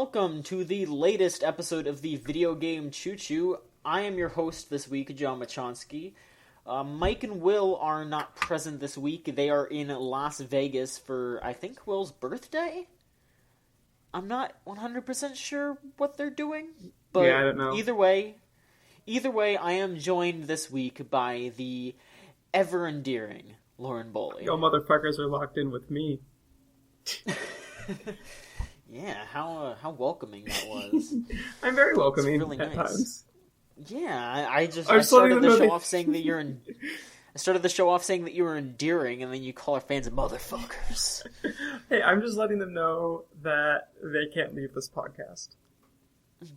welcome to the latest episode of the Video Game Choo Choo. I am your host this week, John Machonsky. Mike and Will are not present this week. They are in Las Vegas for, I think, Will's birthday? I'm not 100% sure what they're doing, but yeah, I don't know. Either way, I am joined this week by the ever-endearing Lauren Boley. Y'all motherfuckers are locked in with me. Yeah, how welcoming that was. I'm very welcoming really at nice. times. Yeah, I started the show off saying that you're I started the show off saying that you were endearing, and then you call our fans motherfuckers. Hey, I'm just letting them know that they can't leave this podcast.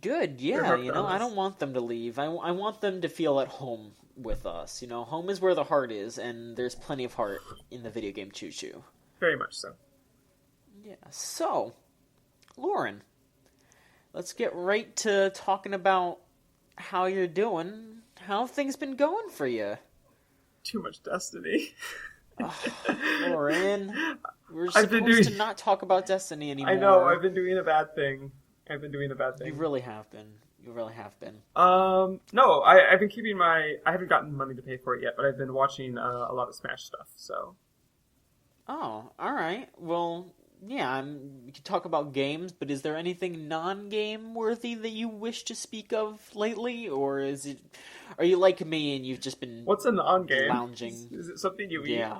Good, yeah, I don't want them to leave. I want them to feel at home with us. Home is where the heart is, and there's plenty of heart in the Video Game Choo Choo. Very much so. Yeah, so, Lauren, let's get right to talking about how you're doing. How have things been going for you? Too much Destiny. Lauren, we're supposed to not talk about Destiny anymore. I know, I've been doing a bad thing. You really have been. No, I've been keeping I haven't gotten money to pay for it yet, but I've been watching a lot of Smash stuff, so. Oh, alright. Well, yeah, we could talk about games, but is there anything non-game worthy that you wish to speak of lately, or are you like me and you've just been What's a non-game? Lounging? Is it something you eat? Yeah.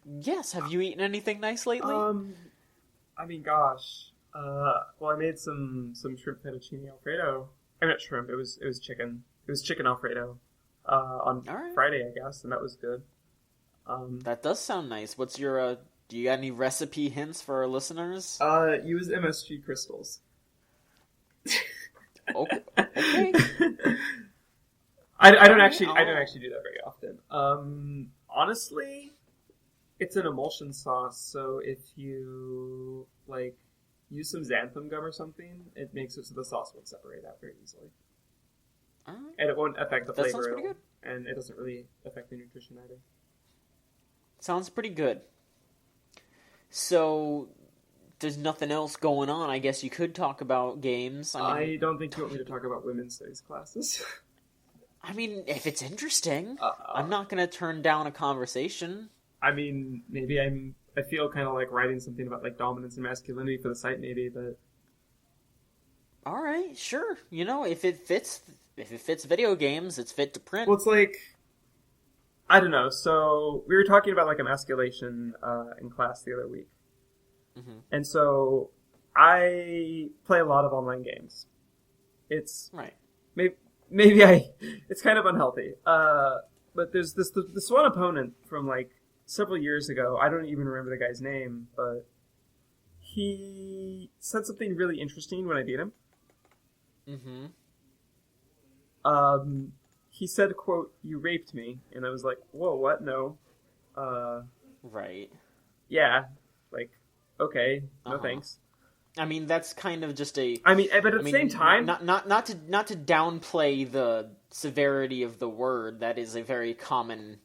Yes, have you eaten anything nice lately? I mean, gosh. Well, I made some shrimp fettuccine alfredo. I mean, not shrimp, it was chicken. It was chicken alfredo, on Friday, I guess, and that was good. That does sound nice. What's your, do you got any recipe hints for our listeners? Use MSG crystals. Okay. I don't actually do that very often. Honestly, it's an emulsion sauce, so if you, use some xanthan gum or something, it makes it so the sauce won't separate out very easily. And it won't affect the flavor. That sounds pretty good. And it doesn't really affect the nutrition either. Sounds pretty good. So, there's nothing else going on. I guess you could talk about games. I don't think you want me to talk about women's studies classes. I mean, if it's interesting, I'm not going to turn down a conversation. I mean, maybe I feel kind of like writing something about dominance and masculinity for the site, maybe, but. All right, sure. If it fits video games, it's fit to print. Well, it's I don't know. So we were talking about emasculation in class the other week, and so I play a lot of online games. It's right. Maybe it's kind of unhealthy. But there's this one opponent from several years ago. I don't even remember the guy's name, but he said something really interesting when I beat him. He said, quote, "You raped me," and I was like, "Whoa, what? No." Right. Yeah. Okay. No thanks. I mean, that's kind of just a. But at the same time, not to downplay the severity of the word. That is a very common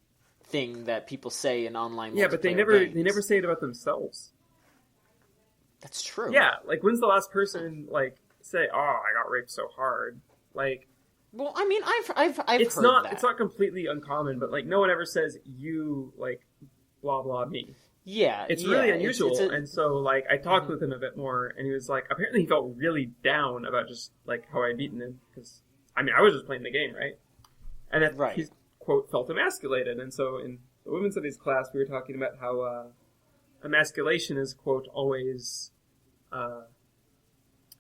thing that people say in online. Yeah, but they never say it about themselves. That's true. Yeah, when's the last person say, "Oh, I got raped so hard"? Well, I mean, I've it's heard not that. It's not completely uncommon, but no one ever says you blah blah me. Yeah, it's really unusual. And so I talked with him a bit more, and he was apparently he felt really down about just how I had beaten him because I was just playing the game, right? And that he quote felt emasculated, and so in the women's studies class we were talking about how emasculation is quote always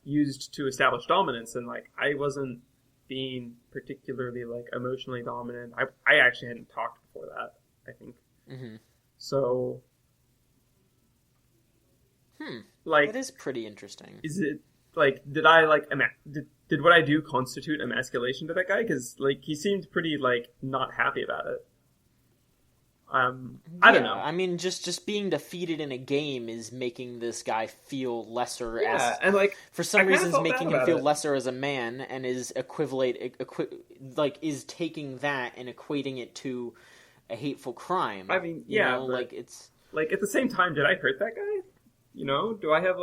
used to establish dominance, and I wasn't being particularly emotionally dominant. I actually hadn't talked before that, I think. So that is pretty interesting. Is it did I did what I do constitute emasculation to that guy? Because he seemed pretty not happy about it. I don't know. I mean, just being defeated in a game is making this guy feel lesser and for some reasons making him feel lesser as a man, and is is taking that and equating it to a hateful crime. I mean, yeah, it's at the same time, did I hurt that guy? Do I have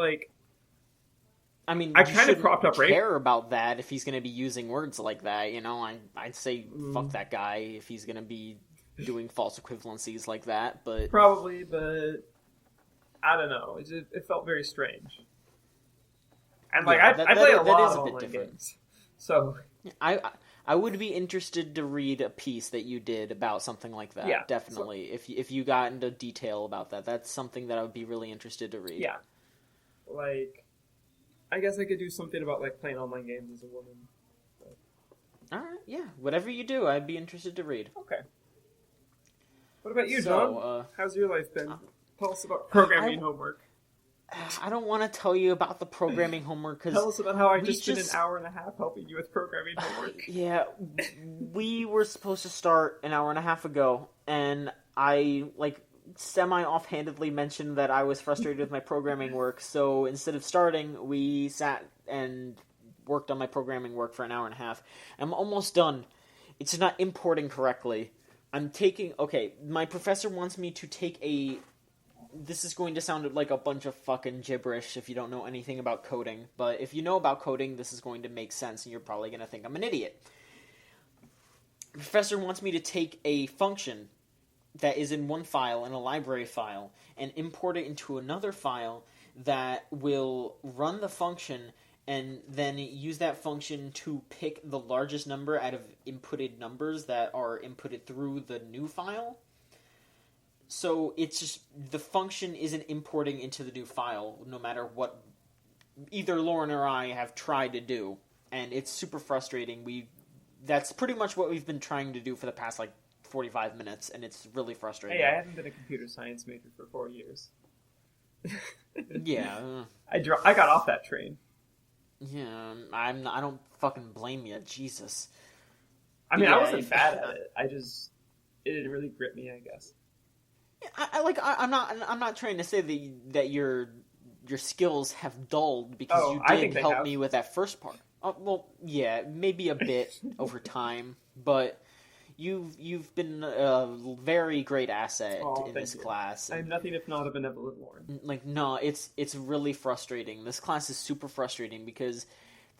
I mean, I you kind of shouldn't propped up care about that if he's going to be using words like that, you know? I'd say fuck that guy if he's going to be doing false equivalencies like that, but... Probably, but I don't know. It felt very strange. And, like, Yeah, I play a lot is of a bit online different. games. So... I would be interested to read a piece that you did about something like that. Yeah. Definitely. So, if you got into detail about that, that's something that I would be really interested to read. Yeah. Like, I guess I could do something about, like, playing online games as a woman. But... Alright, yeah. Whatever you do, I'd be interested to read. Okay. What about you, John? How's your life been? Tell us about programming homework. I don't want to tell you about the programming homework because... Tell us about how I just spent an hour and a half helping you with programming homework. Yeah, we were supposed to start an hour and a half ago, and I, like, semi-offhandedly mentioned that I was frustrated with my programming work, so instead of starting, we sat and worked on my programming work for an hour and a half. I'm almost done. It's not importing correctly. My professor wants me to take a... This is going to sound like a bunch of fucking gibberish if you don't know anything about coding, but if you know about coding, this is going to make sense, and you're probably going to think I'm an idiot. The professor wants me to take a function that is in one file, in a library file, and import it into another file that will run the function and then use that function to pick the largest number out of inputted numbers that are inputted through the new file. So it's just, the function isn't importing into the new file, no matter what either Lauren or I have tried to do. And it's super frustrating. That's pretty much what we've been trying to do for the past, 45 minutes, and it's really frustrating. Hey, I haven't been a computer science major for 4 years. Yeah. I got off that train. Yeah, I don't fucking blame you, Jesus. I mean, I wasn't bad at it. It didn't really grip me, I guess. I'm not trying to say that your skills have dulled because you did help me with that first part. Well, yeah, maybe a bit over time, but you've been a very great asset in this class. I'm nothing if not a benevolent Lauren. No, it's really frustrating. This class is super frustrating because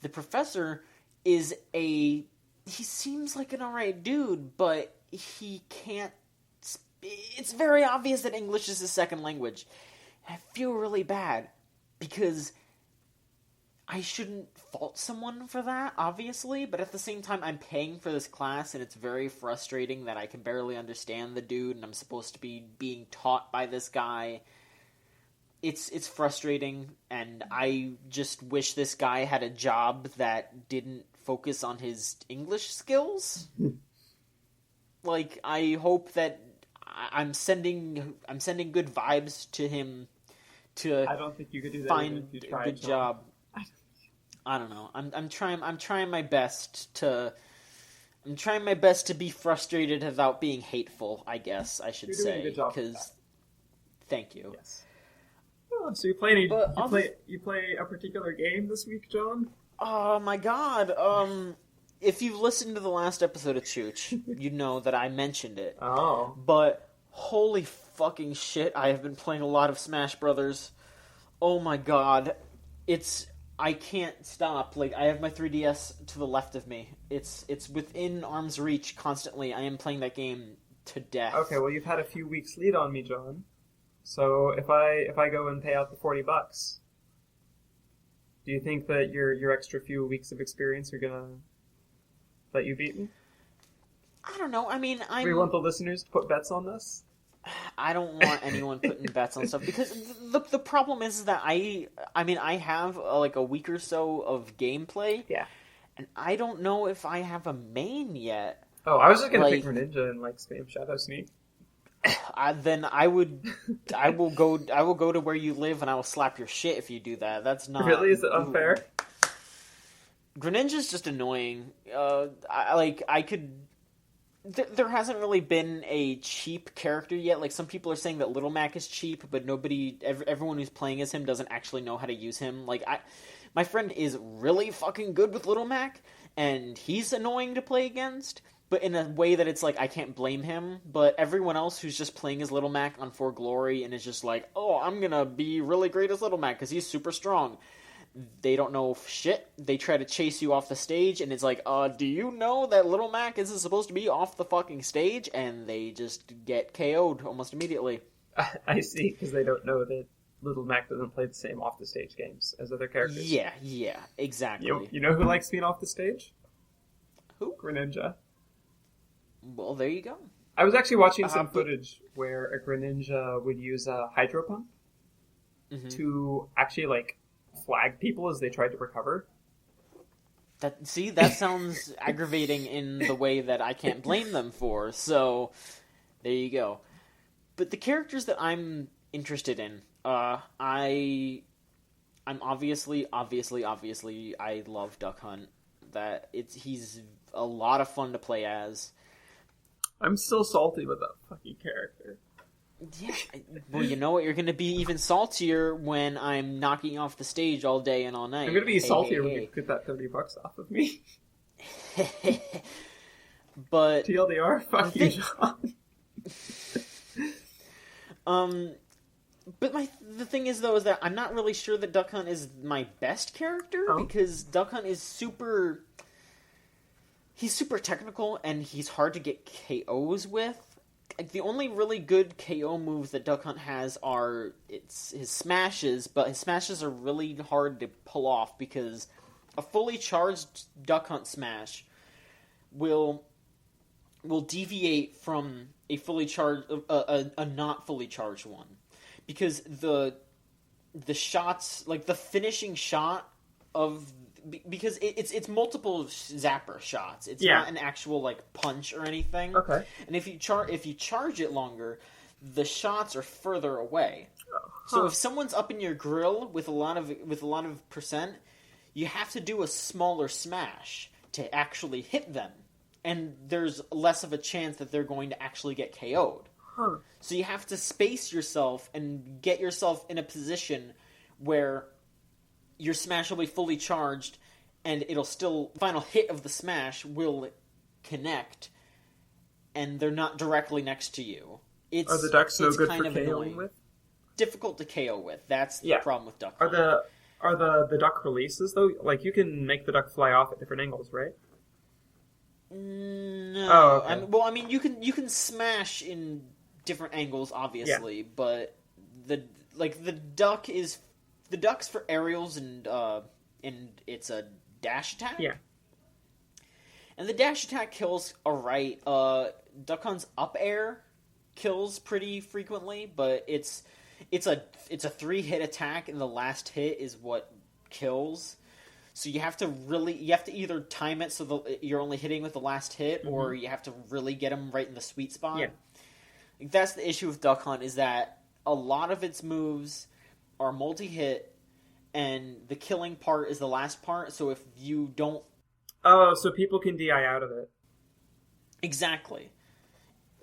the professor he seems like an alright dude, but he can't. It's very obvious that English is his second language. I feel really bad because I shouldn't fault someone for that, obviously, but at the same time, I'm paying for this class, and it's very frustrating that I can barely understand the dude, and I'm supposed to be being taught by this guy. It's frustrating, and I just wish this guy had a job that didn't focus on his English skills. I hope that I'm sending good vibes to him to I don't think you could do that find a good job. I don't know. I'm trying my best to be frustrated without being hateful, I guess I should say. You're doing a good job. Because thank you. Yes. Oh, so you play a particular game this week, John? Oh my god. If you've listened to the last episode of Chooch, you know that I mentioned it. Oh. But holy fucking shit, I have been playing a lot of Smash Brothers. Oh my god. I can't stop. I have my 3DS to the left of me. It's within arm's reach constantly. I am playing that game to death. Okay, well you've had a few weeks lead on me, John. So if I go and pay out the $40, do you think that your extra few weeks of experience are gonna let you beat me? I don't know. I mean, Do we want the listeners to put bets on this? I don't want anyone putting bets on stuff because the problem is that I have a week or so of gameplay. Yeah. And I don't know if I have a main yet. Oh, I was just gonna pick Greninja and spam Shadow Sneak. Then I will go to where you live and I will slap your shit if you do that. That's not really. Is it unfair? Greninja's just annoying. I could. There hasn't really been a cheap character yet. Some people are saying that Little Mac is cheap, but everyone who's playing as him doesn't actually know how to use him. My friend is really fucking good with Little Mac, and he's annoying to play against, but in a way that it's I can't blame him. But everyone else who's just playing as Little Mac on For Glory and is just oh, I'm gonna be really great as Little Mac because he's super strong. They don't know shit. They try to chase you off the stage, and it's like, do you know that Little Mac isn't supposed to be off the fucking stage? And they just get KO'd almost immediately. I see, because they don't know that Little Mac doesn't play the same off-the-stage games as other characters. Yeah, exactly. You know who likes being off the stage? Who? Greninja. Well, there you go. I was actually watching some footage where a Greninja would use a Hydro Pump to actually, like, flag people as they tried to recover. That sounds aggravating in the way that I can't blame them for, so there you go. But the characters that I'm interested in, I'm obviously, I love Duck Hunt. He's a lot of fun to play as. I'm still salty with that fucking character. Yeah, well, you know what? You're going to be even saltier when I'm knocking off the stage all day and all night. I'm going to be saltier when you get that $30 off of me. But TLDR, fuck you, John. But the thing is, though, is that I'm not really sure that Duck Hunt is my best character, because Duck Hunt is super... He's super technical, and he's hard to get KOs with. Like, the only really good KO moves that Duck Hunt has are his smashes, but his smashes are really hard to pull off, because a fully charged Duck Hunt smash will deviate from a fully charged, a not fully charged one. Because the shots, like the finishing shot of, because it's multiple zapper shots. It's not an actual like punch or anything. Okay. And if you charge it longer, the shots are further away. So if someone's up in your grill with a lot of percent, you have to do a smaller smash to actually hit them, and there's less of a chance that they're going to actually get KO'd. So you have to space yourself and get yourself in a position where your smash will be fully charged, and final hit of the smash will connect, and they're not directly next to you. Are the ducks no good for KOing with? Difficult to KO with. That's the problem with Duck Hunt. Are the duck releases, though? Like, you can make the duck fly off at different angles, right? No. Oh, okay. You can smash in different angles, obviously, but the duck's for aerials, and it's a dash attack. Yeah. And the dash attack kills alright. Duck Hunt's up air kills pretty frequently, but it's a 3-hit attack, and the last hit is what kills. So you have to either time it so that you're only hitting with the last hit, or you have to really get them right in the sweet spot. Yeah. That's the issue with Duck Hunt, is that a lot of its moves are multi-hit, and the killing part is the last part, so if you don't... Oh, so people can DI out of it. Exactly.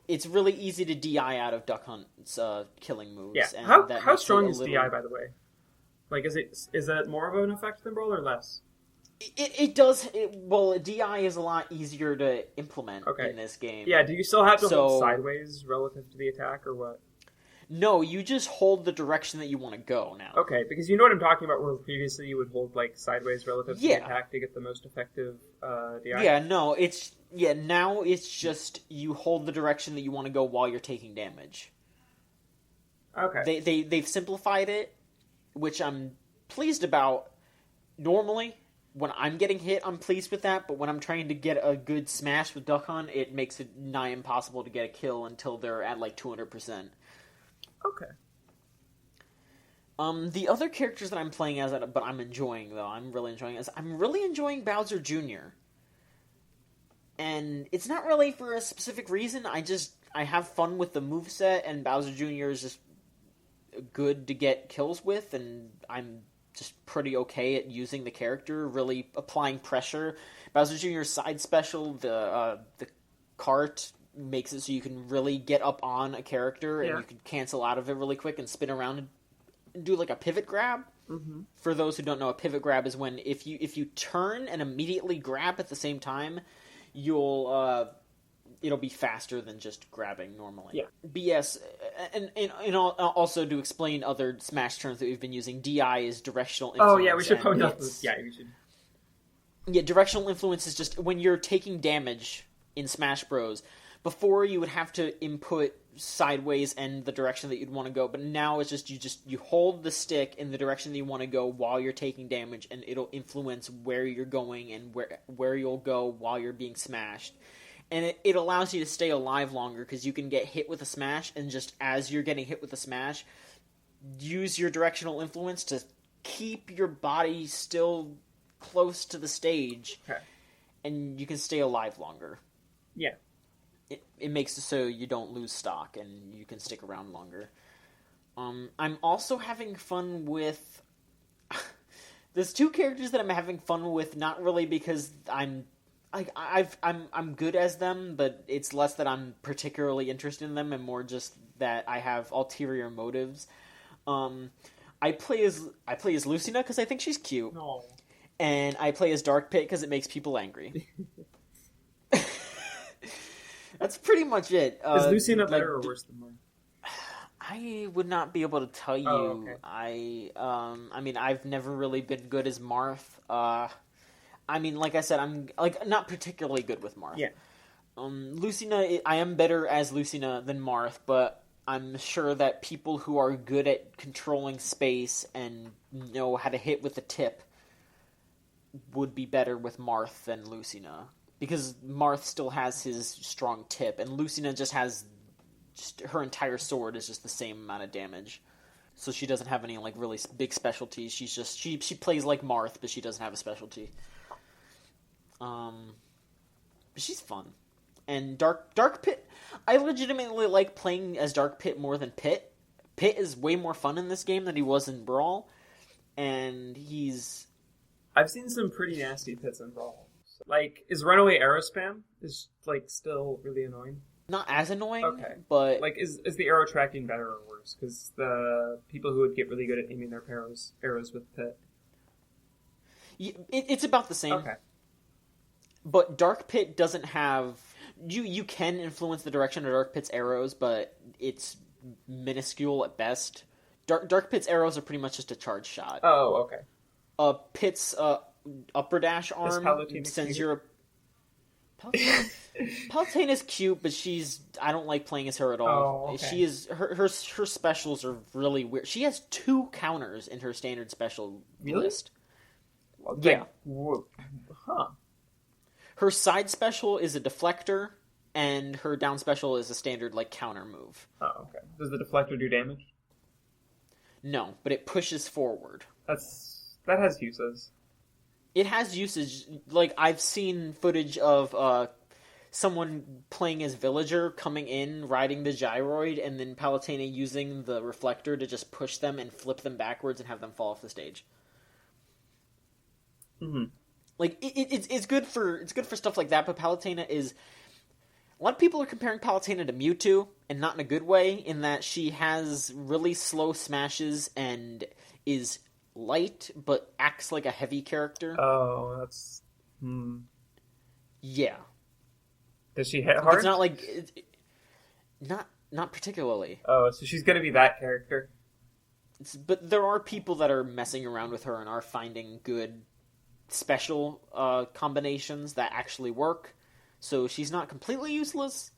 It's really easy to DI out of Duck Hunt's killing moves. Yeah. And how strong is DI, by the way? Like, is that more of an effect than Brawl, or less? It does. DI is a lot easier to implement in this game. Yeah, do you still have to hold sideways relative to the attack, or what? No, you just hold the direction that you want to go now. Okay, because you know what I'm talking about, where previously you would hold, like, sideways relative to the attack to get the most effective DI? Yeah, no, now it's just you hold the direction that you want to go while you're taking damage. Okay. They've simplified it, which I'm pleased about. Normally, when I'm getting hit, I'm pleased with that, but when I'm trying to get a good smash with Duck Hunt, it makes it nigh impossible to get a kill until they're at like 200%. Okay. The other characters that I'm playing as, but I'm really enjoying Bowser Jr. And it's not really for a specific reason, I have fun with the moveset, and Bowser Jr. is just good to get kills with, and I'm just pretty okay at using the character, really applying pressure. Bowser Jr.'s side special, the cart, makes it so you can really get up on a character, and you can cancel out of it really quick and spin around and do like a pivot grab. Mm-hmm. For those who don't know, a pivot grab is when if you turn and immediately grab at the same time, you'll it'll be faster than just grabbing normally. Yeah. But yes, and also to explain other Smash terms that we've been using, DI is directional influence. Oh yeah, we should probably not. Yeah, we should. Yeah, directional influence is just when you're taking damage in Smash Bros. Before you would have to input sideways and the direction that you'd want to go, but now it's you hold the stick in the direction that you want to go while you're taking damage, and it'll influence where you're going and where you'll go while you're being smashed. And it allows you to stay alive longer because you can get hit with a smash, and just as you're getting hit with a smash, use your directional influence to keep your body still close to the stage, okay. And you can stay alive longer. Yeah. It makes it so you don't lose stock and you can stick around longer. I'm also having fun with... There's two characters that I'm having fun with, not really because I'm good as them, but it's less that I'm particularly interested in them and more just that I have ulterior motives. I play as Lucina because I think she's cute. No. And I play as Dark Pit because it makes people angry. That's pretty much it. Is Lucina better or worse than Marth? I would not be able to tell you. Oh, okay. I mean, I've never really been good as Marth. I mean, like I said, I'm not particularly good with Marth. Yeah. Lucina, I am better as Lucina than Marth, but I'm sure that people who are good at controlling space and know how to hit with the tip would be better with Marth than Lucina. Because Marth still has his strong tip, and Lucina just has... her entire sword is just the same amount of damage. So she doesn't have any, like, really big specialties. She's just... She plays like Marth, but she doesn't have a specialty. But she's fun. And Dark Pit... I legitimately like playing as Dark Pit more than Pit. Pit is way more fun in this game than he was in Brawl. And he's... I've seen some pretty nasty Pits in Brawl. Like, is runaway arrow spam like still really annoying? Not as annoying, okay. But... Like, is the arrow tracking better or worse? Because the people who would get really good at aiming their arrows with Pit. It's about the same. Okay. But Dark Pit doesn't have... You can influence the direction of Dark Pit's arrows, but it's minuscule at best. Dark Pit's arrows are pretty much just a charge shot. Oh, okay. Pit's upper dash arm sends your... Palutena is cute, but I don't like playing as her at all. Oh, okay. She is... Her specials are really weird. She has 2 counters in her standard special list. Okay. Yeah. Huh. Her side special is a deflector, and her down special is a standard, like, counter move. Oh, okay. Does the deflector do damage? No, but it pushes forward. That has uses. It has usage. Like, I've seen footage of someone playing as Villager coming in, riding the gyroid, and then Palutena using the reflector to just push them and flip them backwards and have them fall off the stage. Mm-hmm. Like, it's good for stuff like that, but Palutena is... A lot of people are comparing Palutena to Mewtwo, and not in a good way, in that she has really slow smashes and is light, but acts like a heavy character. Oh, that's... Yeah. Does she hit hard? It's not like... Not particularly. Oh, so she's gonna be that character. But there are people that are messing around with her and are finding good special combinations that actually work. So she's not completely useless,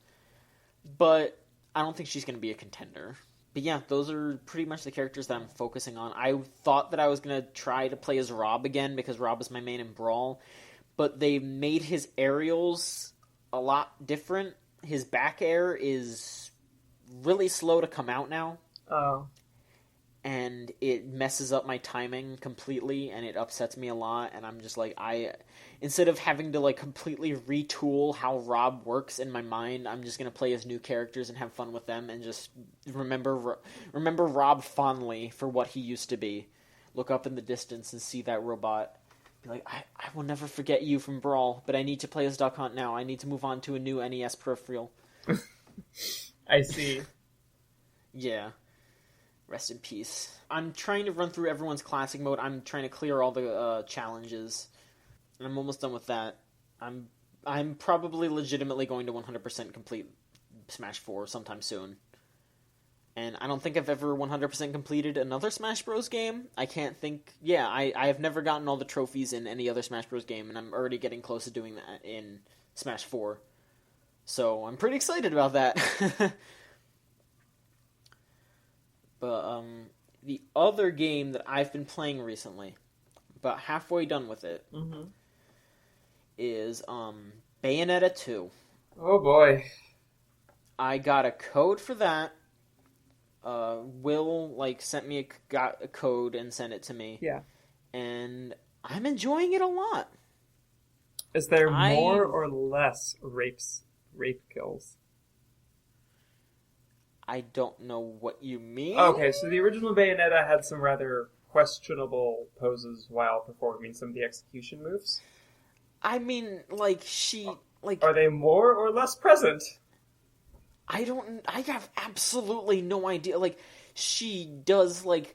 but I don't think she's going to be a contender. But yeah, those are pretty much the characters that I'm focusing on. I thought that I was going to try to play as Rob again, because Rob is my main in Brawl, but they made his aerials a lot different. His back air is really slow to come out now. Oh. And it messes up my timing completely, and it upsets me a lot, and I'm just like, instead of having to, like, completely retool how Rob works in my mind, I'm just gonna play as new characters and have fun with them, and just remember Rob fondly for what he used to be. Look up in the distance and see that robot. Be like, I will never forget you from Brawl, but I need to play as Duck Hunt now. I need to move on to a new NES peripheral. I see. Yeah. Rest in peace. I'm trying to run through everyone's classic mode. I'm trying to clear all the challenges. And I'm almost done with that. I'm I'm probably legitimately going to 100% complete Smash 4 sometime soon. And I don't think I've ever 100% completed another Smash Bros. Game. I can't think... Yeah, I have never gotten all the trophies in any other Smash Bros. Game, and I'm already getting close to doing that in Smash 4. So I'm pretty excited about that. But the other game that I've been playing recently, about halfway done with it, is Bayonetta 2. Oh boy. I got a code for that. Will sent me got a code and sent it to me. Yeah. And I'm enjoying it a lot. Is there more or less rape kills? I don't know what you mean. Okay, so the original Bayonetta had some rather questionable poses while performing some of the execution moves. I mean, she... Are they more or less present? I have absolutely no idea. She does a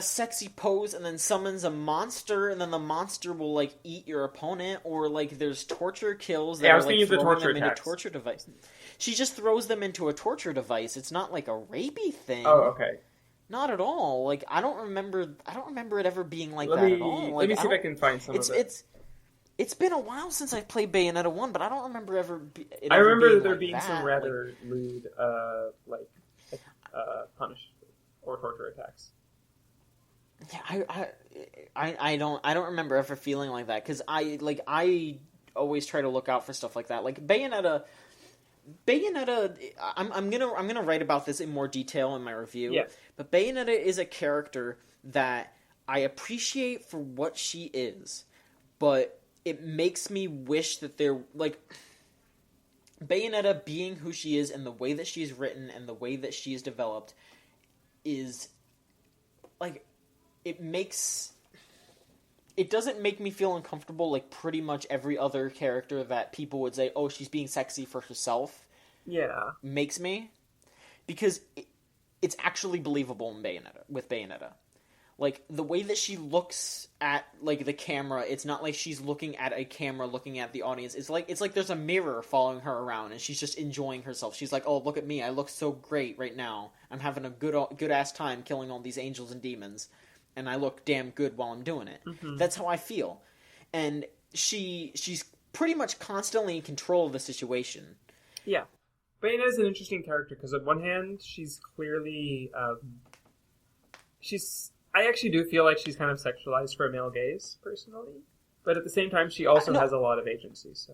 sexy pose and then summons a monster, and then the monster will eat your opponent, or there's torture kills that I was thinking of the torture them into torture device. She just throws them into a torture device. It's not like a rapey thing. Oh, okay. Not at all. I don't remember it ever being that at all. Let me see if I can find some of it. It's been a while since I played Bayonetta 1, but I don't remember I remember there being being some rather lewd, punish or torture attacks. Yeah, I don't remember ever feeling like that, because I always try to look out for stuff like that. Bayonetta, I'm gonna write about this in more detail in my review. Yeah. But Bayonetta is a character that I appreciate for what she is, but it makes me wish that Bayonetta being who she is and the way that she's written and the way that she's developed is it doesn't make me feel uncomfortable like pretty much every other character that people would say, oh, she's being sexy for herself. Yeah. Makes me. Because it's actually believable in Bayonetta. The way that she looks at, the camera, it's not like she's looking at a camera looking at the audience. It's like there's a mirror following her around, and she's just enjoying herself. She's like, oh, look at me. I look so great right now. I'm having a good-ass time killing all these angels and demons, and I look damn good while I'm doing it. Mm-hmm. That's how I feel. And she's pretty much constantly in control of the situation. Yeah. Bayonetta is an interesting character, because on one hand, she's clearly... I actually do feel like she's kind of sexualized for a male gaze, personally. But at the same time, she also has a lot of agency, so...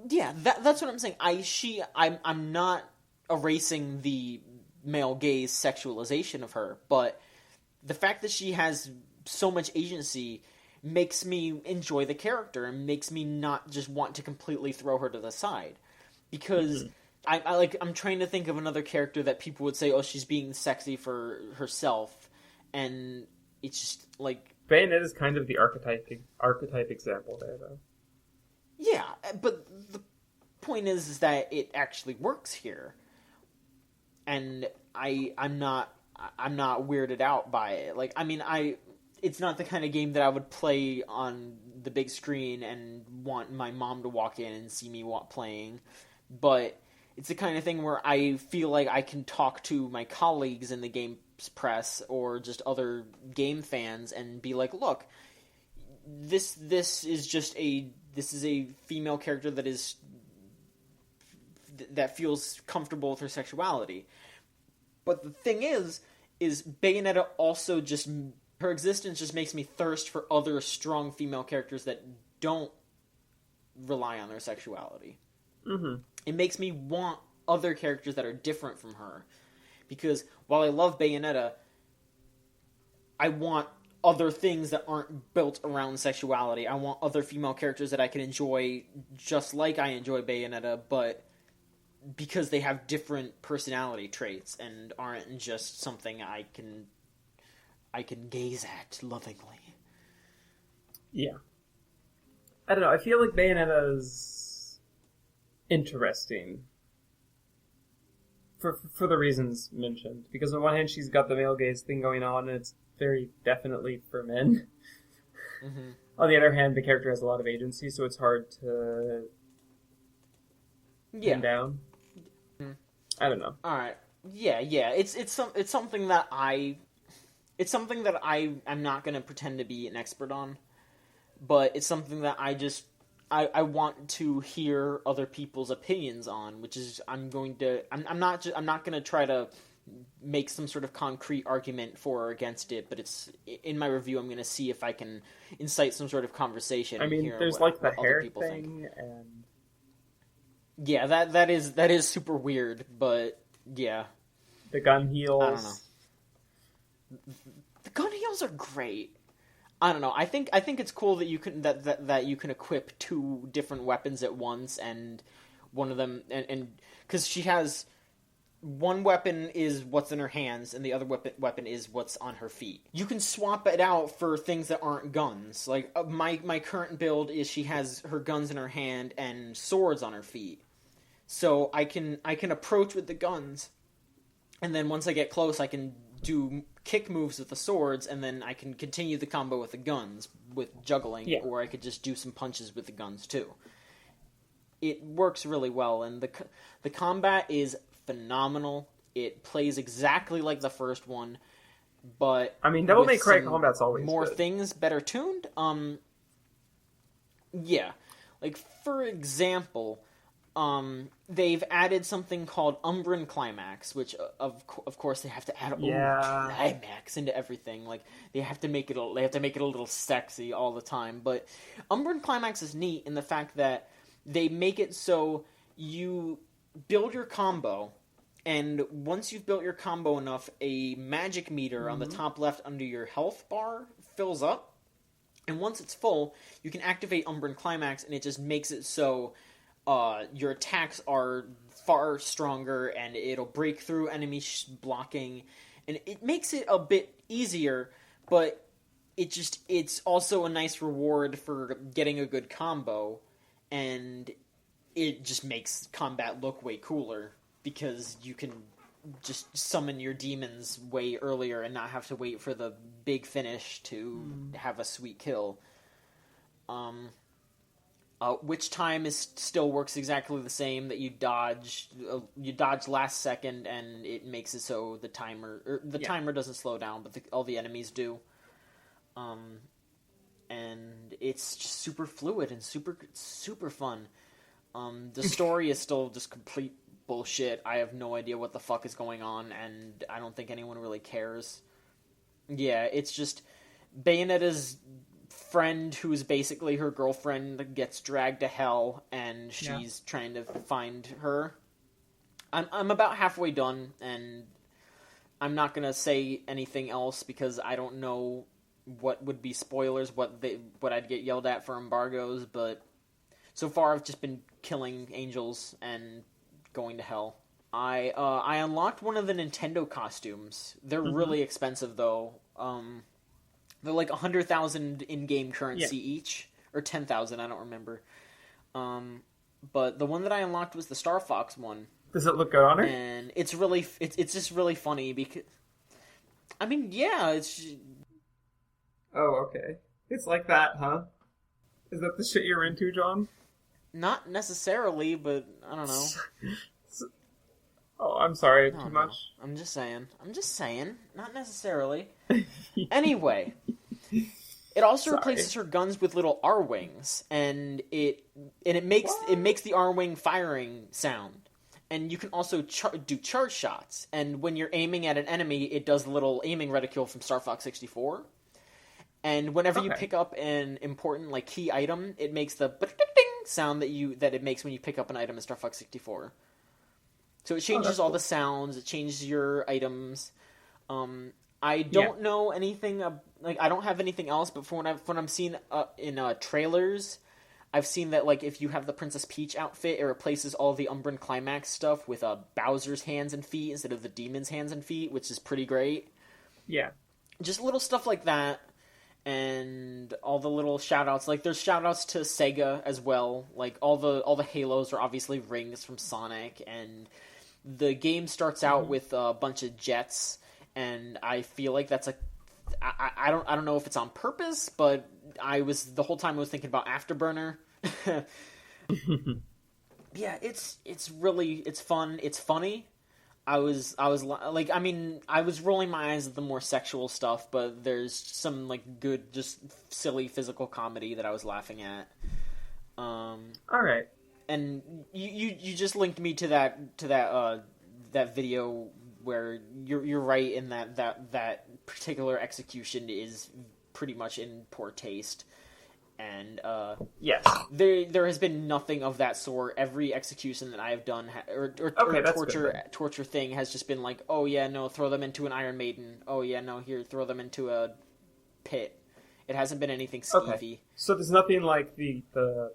Yeah, that's what I'm saying. I'm not erasing the male gaze sexualization of her, but the fact that she has so much agency makes me enjoy the character and makes me not just want to completely throw her to the side. Because I'm trying to think of another character that people would say, oh, she's being sexy for herself. And it's just Bayonetta is kind of the archetype example there, though. Yeah, but the point is that it actually works here, and I'm not weirded out by it. It's not the kind of game that I would play on the big screen and want my mom to walk in and see me playing, but it's the kind of thing where I feel like I can talk to my colleagues in the game press or just other game fans and be like, look, this is a female character that feels comfortable with her sexuality. But the thing is Bayonetta also just, her existence just makes me thirst for other strong female characters that don't rely on their sexuality. Mm-hmm. It makes me want other characters that are different from her. Because while I love Bayonetta, I want other things that aren't built around sexuality. I want other female characters that I can enjoy just like I enjoy Bayonetta, but because they have different personality traits and aren't just something I can gaze at lovingly. Yeah. I don't know, I feel like Bayonetta's interesting. For the reasons mentioned. Because on one hand, she's got the male gaze thing going on, and it's very definitely for men. Mm-hmm. On the other hand, the character has a lot of agency, so it's hard to pin down. Mm-hmm. I don't know. All right. Yeah. It's something that I'm not gonna pretend to be an expert on, but it's something that I want to hear other people's opinions on, which is I'm not going to try to make some sort of concrete argument for or against it, but it's in my review I'm going to see if I can incite some sort of conversation. I mean, there's what the hair people thing, think. and yeah, that is super weird, but yeah, the gun heals. I don't know. The gun heals are great. I don't know. I think it's cool that you can that you can equip 2 different weapons at once, and one of them and because she has one weapon is what's in her hands, and the other weapon is what's on her feet. You can swap it out for things that aren't guns. Like my current build is she has her guns in her hand and swords on her feet, so I can approach with the guns, and then once I get close, I can do kick moves with the swords, and then I can continue the combo with the guns with juggling, or I could just do some punches with the guns too. It works really well, and the combat is phenomenal. It plays exactly like the first one, but I mean, Devil May Cry combat's always more good. Things better tuned. Yeah, like for example, they've added something called Umbran Climax, which of course they have to add climax into everything. Like they have to make it a little sexy all the time. But Umbran Climax is neat in the fact that they make it so you build your combo, and once you've built your combo enough, a magic meter on the top left under your health bar fills up, and once it's full, you can activate Umbran Climax, and it just makes it so your attacks are far stronger, and it'll break through enemy blocking, and it makes it a bit easier, but it's also a nice reward for getting a good combo, and it just makes combat look way cooler, because you can just summon your demons way earlier and not have to wait for the big finish to have a sweet kill. Which time still works exactly the same, that you dodge last second, and it makes it so the timer doesn't slow down, but all the enemies do. And it's just super fluid and super fun. The story is still just complete bullshit. I have no idea what the fuck is going on, and I don't think anyone really cares. Yeah, it's just Bayonetta's friend, who's basically her girlfriend, gets dragged to hell, and she's trying to find her. I'm about halfway done, and I'm not gonna say anything else because I don't know what would be spoilers, what I'd get yelled at for embargoes, but so far I've just been killing angels and going to hell. I unlocked one of the Nintendo costumes. They're really expensive though. They're like 100,000 in-game currency each, or 10,000. I don't remember. But the one that I unlocked was the Star Fox one. Does it look good on her? And it's just really funny because, I mean, yeah, it's. Oh, okay. It's like that, huh? Is that the shit you're into, John? Not necessarily, but I don't know. Oh, I'm sorry, too much. I'm just saying. Not necessarily. Anyway, it also replaces her guns with little R wings, and it makes the R wing firing sound. And you can also do charge shots. And when you're aiming at an enemy, it does the little aiming reticule from Star Fox 64. And whenever you pick up an important like key item, it makes the sound that it makes when you pick up an item in Star Fox 64. So it changes all the sounds. It changes your items. I don't know anything. I don't have anything else. But from when I'm seeing in trailers, I've seen that like if you have the Princess Peach outfit, it replaces all the Umbran Climax stuff with Bowser's hands and feet instead of the demon's hands and feet, which is pretty great. Yeah, just little stuff like that, and all the little shout-outs. Like there's shout-outs to Sega as well. Like all the Halos are obviously rings from Sonic, and the game starts out with a bunch of jets, and I feel like that's I don't know if it's on purpose, but the whole time I was thinking about Afterburner. Yeah, it's fun. It's funny. I was like, I mean, I was rolling my eyes at the more sexual stuff, but there's some like good, just silly physical comedy that I was laughing at. All right. And you just linked me to that video where you're right in that particular execution is pretty much in poor taste. And yes, there has been nothing of that sort. Every execution that I have done, or torture thing, has just been like, oh yeah, no, throw them into an Iron Maiden. Oh yeah, no, here, throw them into a pit. It hasn't been anything skeevy. Okay. So there's nothing like the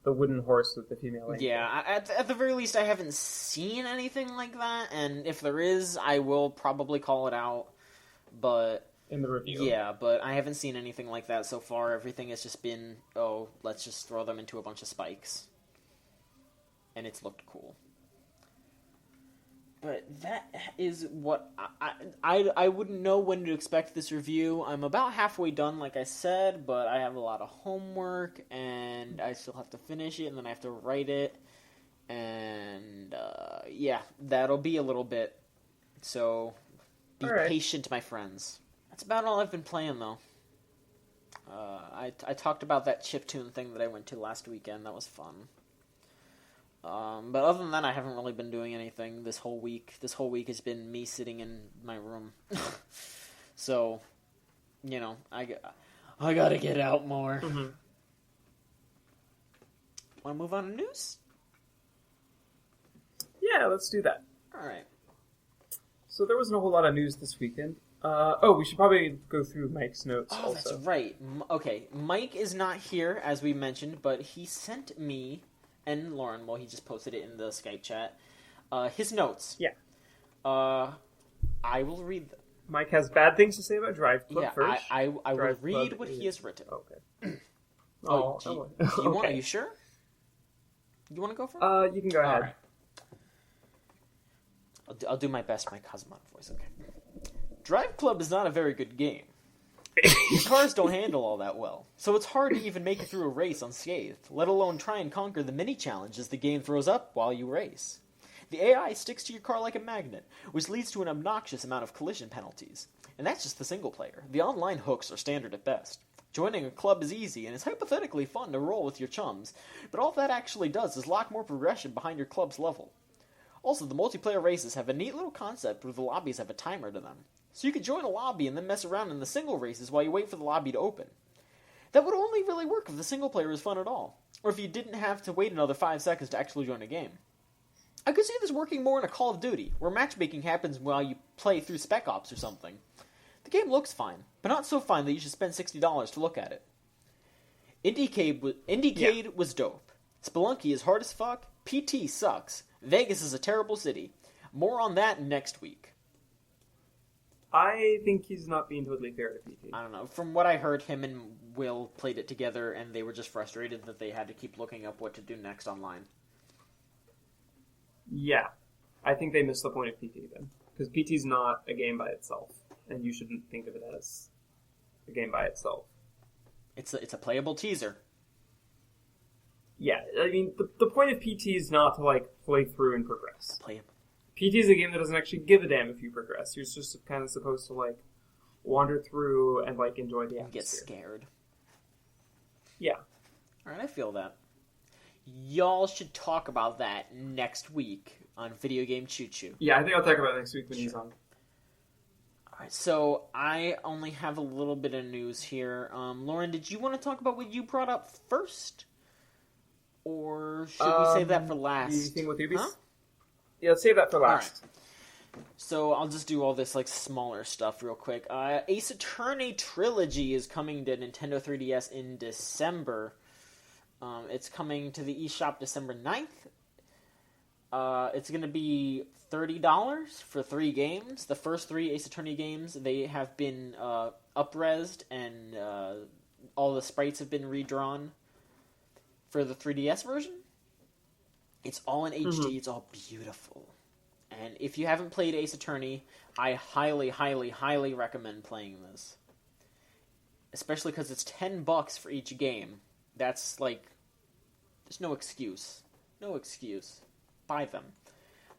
wooden horse with the female angel. Yeah, at the very least, I haven't seen anything like that. And if there is, I will probably call it out. But in the review. Yeah, but I haven't seen anything like that so far. Everything has just been, oh, let's just throw them into a bunch of spikes. And it's looked cool. But that is what I wouldn't know when to expect this review. I'm about halfway done, like I said, but I have a lot of homework, and I still have to finish it, and then I have to write it. And, yeah, that'll be a little bit. So, be patient, my friends. That's about all I've been playing, though. I talked about that chiptune thing that I went to last weekend. That was fun. But other than that, I haven't really been doing anything this whole week. This whole week has been me sitting in my room. So, you know, I gotta get out more. Mm-hmm. Want to move on to news? Yeah, let's do that. All right. So there wasn't a whole lot of news this weekend. We should probably go through Mike's notes also. That's right. Okay, Mike is not here, as we mentioned, but he sent me and Lauren, well, he just posted it in the Skype chat, his notes. Yeah. I will read them. Mike has bad things to say about Drive Club first. I will read what he has written. Okay. Do you want? Are you sure? You want to go first? You can go ahead. All right. I'll do my best Mike Cosmon voice, okay. Drive Club is not a very good game. Your cars don't handle all that well, so it's hard to even make it through a race unscathed, let alone try and conquer the mini-challenges the game throws up while you race. The AI sticks to your car like a magnet, which leads to an obnoxious amount of collision penalties. And that's just the single player. The online hooks are standard at best. Joining a club is easy, and it's hypothetically fun to roll with your chums, but all that actually does is lock more progression behind your club's level. Also, the multiplayer races have a neat little concept where the lobbies have a timer to them. So you could join a lobby and then mess around in the single races while you wait for the lobby to open. That would only really work if the single player is fun at all, or if you didn't have to wait another 5 seconds to actually join a game. I could see this working more in a Call of Duty, where matchmaking happens while you play through Spec Ops or something. The game looks fine, but not so fine that you should spend $60 to look at it. Indiecade was dope. Spelunky is hard as fuck, PT sucks, Vegas is a terrible city. More on that next week. I think he's not being totally fair to PT. I don't know. From what I heard, him and Will played it together, and they were just frustrated that they had to keep looking up what to do next online. Yeah. I think they missed the point of PT then. Because PT's not a game by itself, and you shouldn't think of it as a game by itself. It's a playable teaser. Yeah, I mean, the point of PT is not to, like, play through and progress. Playable. PT is a game that doesn't actually give a damn if you progress. You're just kind of supposed to, like, wander through and, like, enjoy the atmosphere. And get scared. Yeah. Alright, I feel that. Y'all should talk about that next week on Video Game Choo Choo. Yeah, I think I'll talk about it next week when he's on. Alright, so I only have a little bit of news here. Lauren, did you want to talk about what you brought up first? Or should we save that for last? The thing with Ubisoft? Huh? Yeah, let's save that for last. Right. So I'll just do all this like smaller stuff real quick. Ace Attorney Trilogy is coming to Nintendo 3DS in December. It's coming to the eShop December 9th. It's going to be $30 for 3 games. The first 3 Ace Attorney games, they have been up-resed, and all the sprites have been redrawn for the 3DS version. It's all in HD. It's all beautiful. And if you haven't played Ace Attorney, I highly, highly, highly recommend playing this. especially because it's $10 for each game. That's like, there's no excuse. No excuse. Buy them.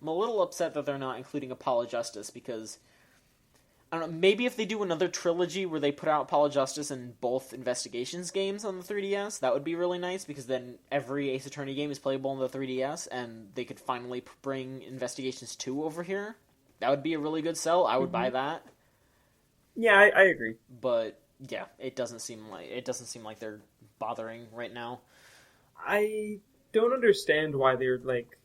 I'm a little upset that they're not including Apollo Justice because, I don't know, maybe if they do another trilogy where they put out Apollo Justice and both Investigations games on the 3DS, that would be really nice because then every Ace Attorney game is playable on the 3DS and they could finally bring Investigations 2 over here. That would be a really good sell. I would buy that. Yeah, I agree. But yeah, it doesn't seem like they're bothering right now. I don't understand why they're like...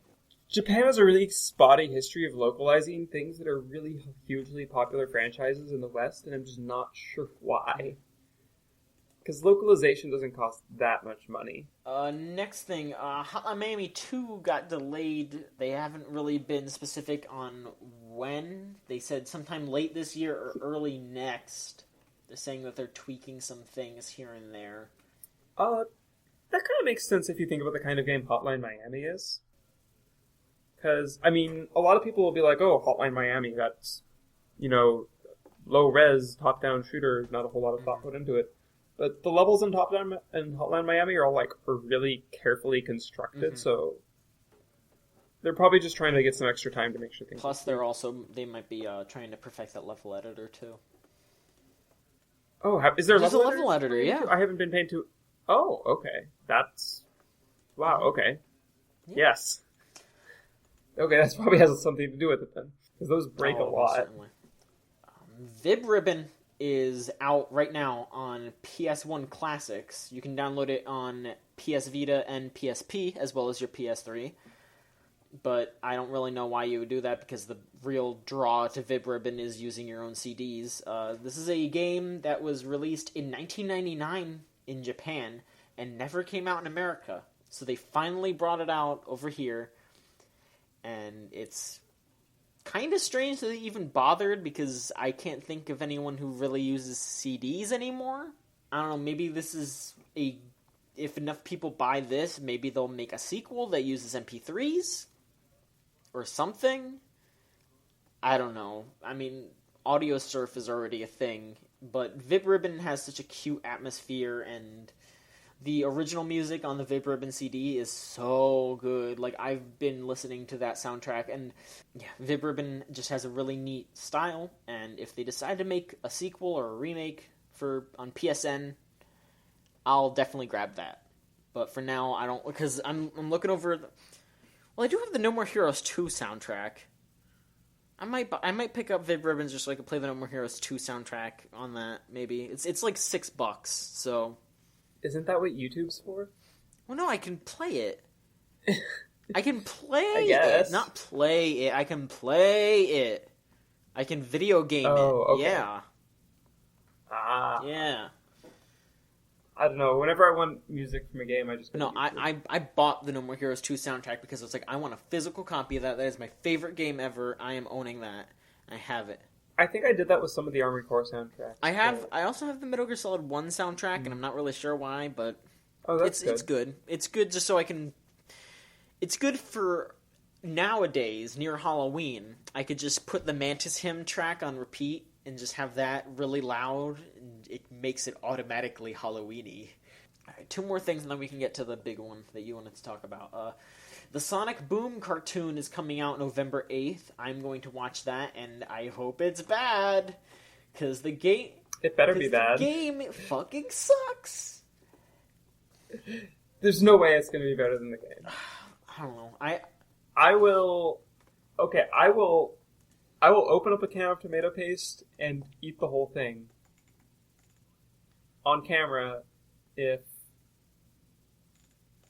Japan has a really spotty history of localizing things that are really hugely popular franchises in the West, and I'm just not sure why. Because localization doesn't cost that much money. Next thing, Hotline Miami 2 got delayed. They haven't really been specific on when. They said sometime late this year or early next. They're saying that they're tweaking some things here and there. That kind of makes sense if you think about the kind of game Hotline Miami is. Because, I mean, a lot of people will be like, oh, Hotline Miami, that's, low-res, top-down shooter, not a whole lot of thought put into it. But the levels in Hotline Miami are all, are really carefully constructed, so they're probably just trying to get some extra time to make sure things... Plus, they might be trying to perfect that level editor, too. Oh, is there a level editor? Yeah. I haven't been paying to... Oh, okay. That's... Wow, okay. Yeah. Yes. Okay, that probably has something to do with it then. Because those break a lot. Certainly. Vib Ribbon is out right now on PS1 Classics. You can download it on PS Vita and PSP, as well as your PS3. But I don't really know why you would do that, because the real draw to Vib Ribbon is using your own CDs. This is a game that was released in 1999 in Japan, and never came out in America. So they finally brought it out over here. And it's kind of strange that they even bothered, because I can't think of anyone who really uses CDs anymore. I don't know, maybe this is if enough people buy this, maybe they'll make a sequel that uses MP3s? Or something? I don't know. I mean, audio surf is already a thing, but Vib Ribbon has such a cute atmosphere, and the original music on the Vib Ribbon CD is so good. Like, I've been listening to that soundtrack, and yeah, Vib Ribbon just has a really neat style, and if they decide to make a sequel or a remake on PSN, I'll definitely grab that. But for now, I don't, because I'm looking over... Well, I do have the No More Heroes 2 soundtrack. I might pick up Vib Ribbons just so I can play the No More Heroes 2 soundtrack on that, maybe. It's like $6, so... Isn't that what YouTube's for? Well, no, I can play it. I can play it. Not play it. I can play it. I can video game it. Okay. Yeah. Ah. Yeah. I don't know. Whenever I want music from a game, I just go No, I bought the No More Heroes 2 soundtrack because it's like, I want a physical copy of that. That is my favorite game ever. I am owning that. I have it. I think I did that with some of the Armored Core soundtracks. I also have the Metal Gear Solid 1 soundtrack, and I'm not really sure why, but it's good. It's good. It's good just so I can... It's good for nowadays, near Halloween. I could just put the Mantis Hymn track on repeat and just have that really loud, and it makes it automatically Halloween-y. All right, 2 more things, and then we can get to the big one that you wanted to talk about. The Sonic Boom cartoon is coming out November 8th. I'm going to watch that, and I hope it's bad, because the game... It better be bad. The game fucking sucks. There's no way it's going to be better than the game. I don't know. I will open up a can of tomato paste and eat the whole thing on camera if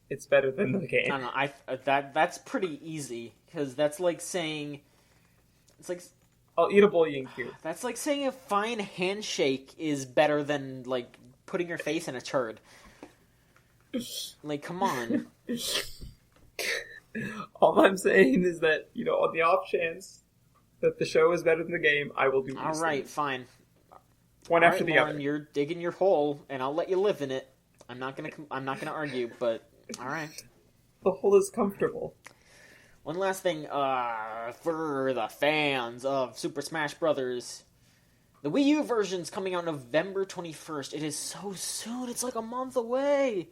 it's better than the game. I don't know. That's pretty easy, because that's like saying... It's like... I'll eat a bullying cube. That's like saying a fine handshake is better than, like, putting your face in a turd. Like, come on. All I'm saying is that, on the off chance that the show is better than the game, I will do these Alright, things. fine. One after the Lauren, other. You're digging your hole, and I'll let you live in it. I'm not gonna argue, but alright. The hole is comfortable. One last thing, for the fans of Super Smash Brothers, The Wii U version's coming out November 21st. It is so soon. It's like a month away.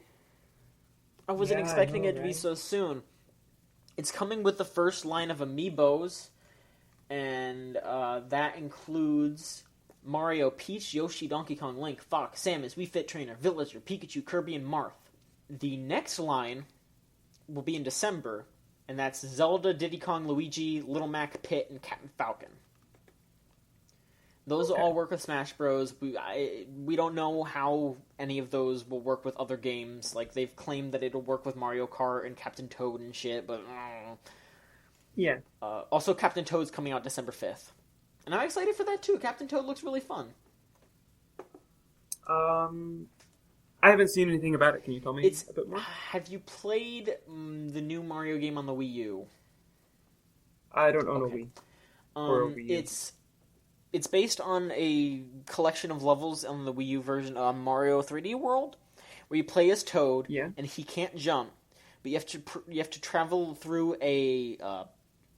I wasn't expecting it to be so soon. It's coming with the first line of amiibos, and that includes Mario, Peach, Yoshi, Donkey Kong, Link, Fox, Samus, Wii Fit Trainer, Villager, Pikachu, Kirby, and Marth. The next line will be in December, and that's Zelda, Diddy Kong, Luigi, Little Mac, Pit, and Captain Falcon. Those will all work with Smash Bros. We don't know how any of those will work with other games. Like, they've claimed that it'll work with Mario Kart and Captain Toad and shit, but... Yeah. Also, Captain Toad's coming out December 5th. And I'm excited for that, too. Captain Toad looks really fun. I haven't seen anything about it. Can you tell me a bit more? Have you played the new Mario game on the Wii U? I don't own a Wii. Or a Wii U. It's based on a collection of levels on the Wii U version of Mario 3D World, where you play as Toad, and he can't jump, but you have to travel through a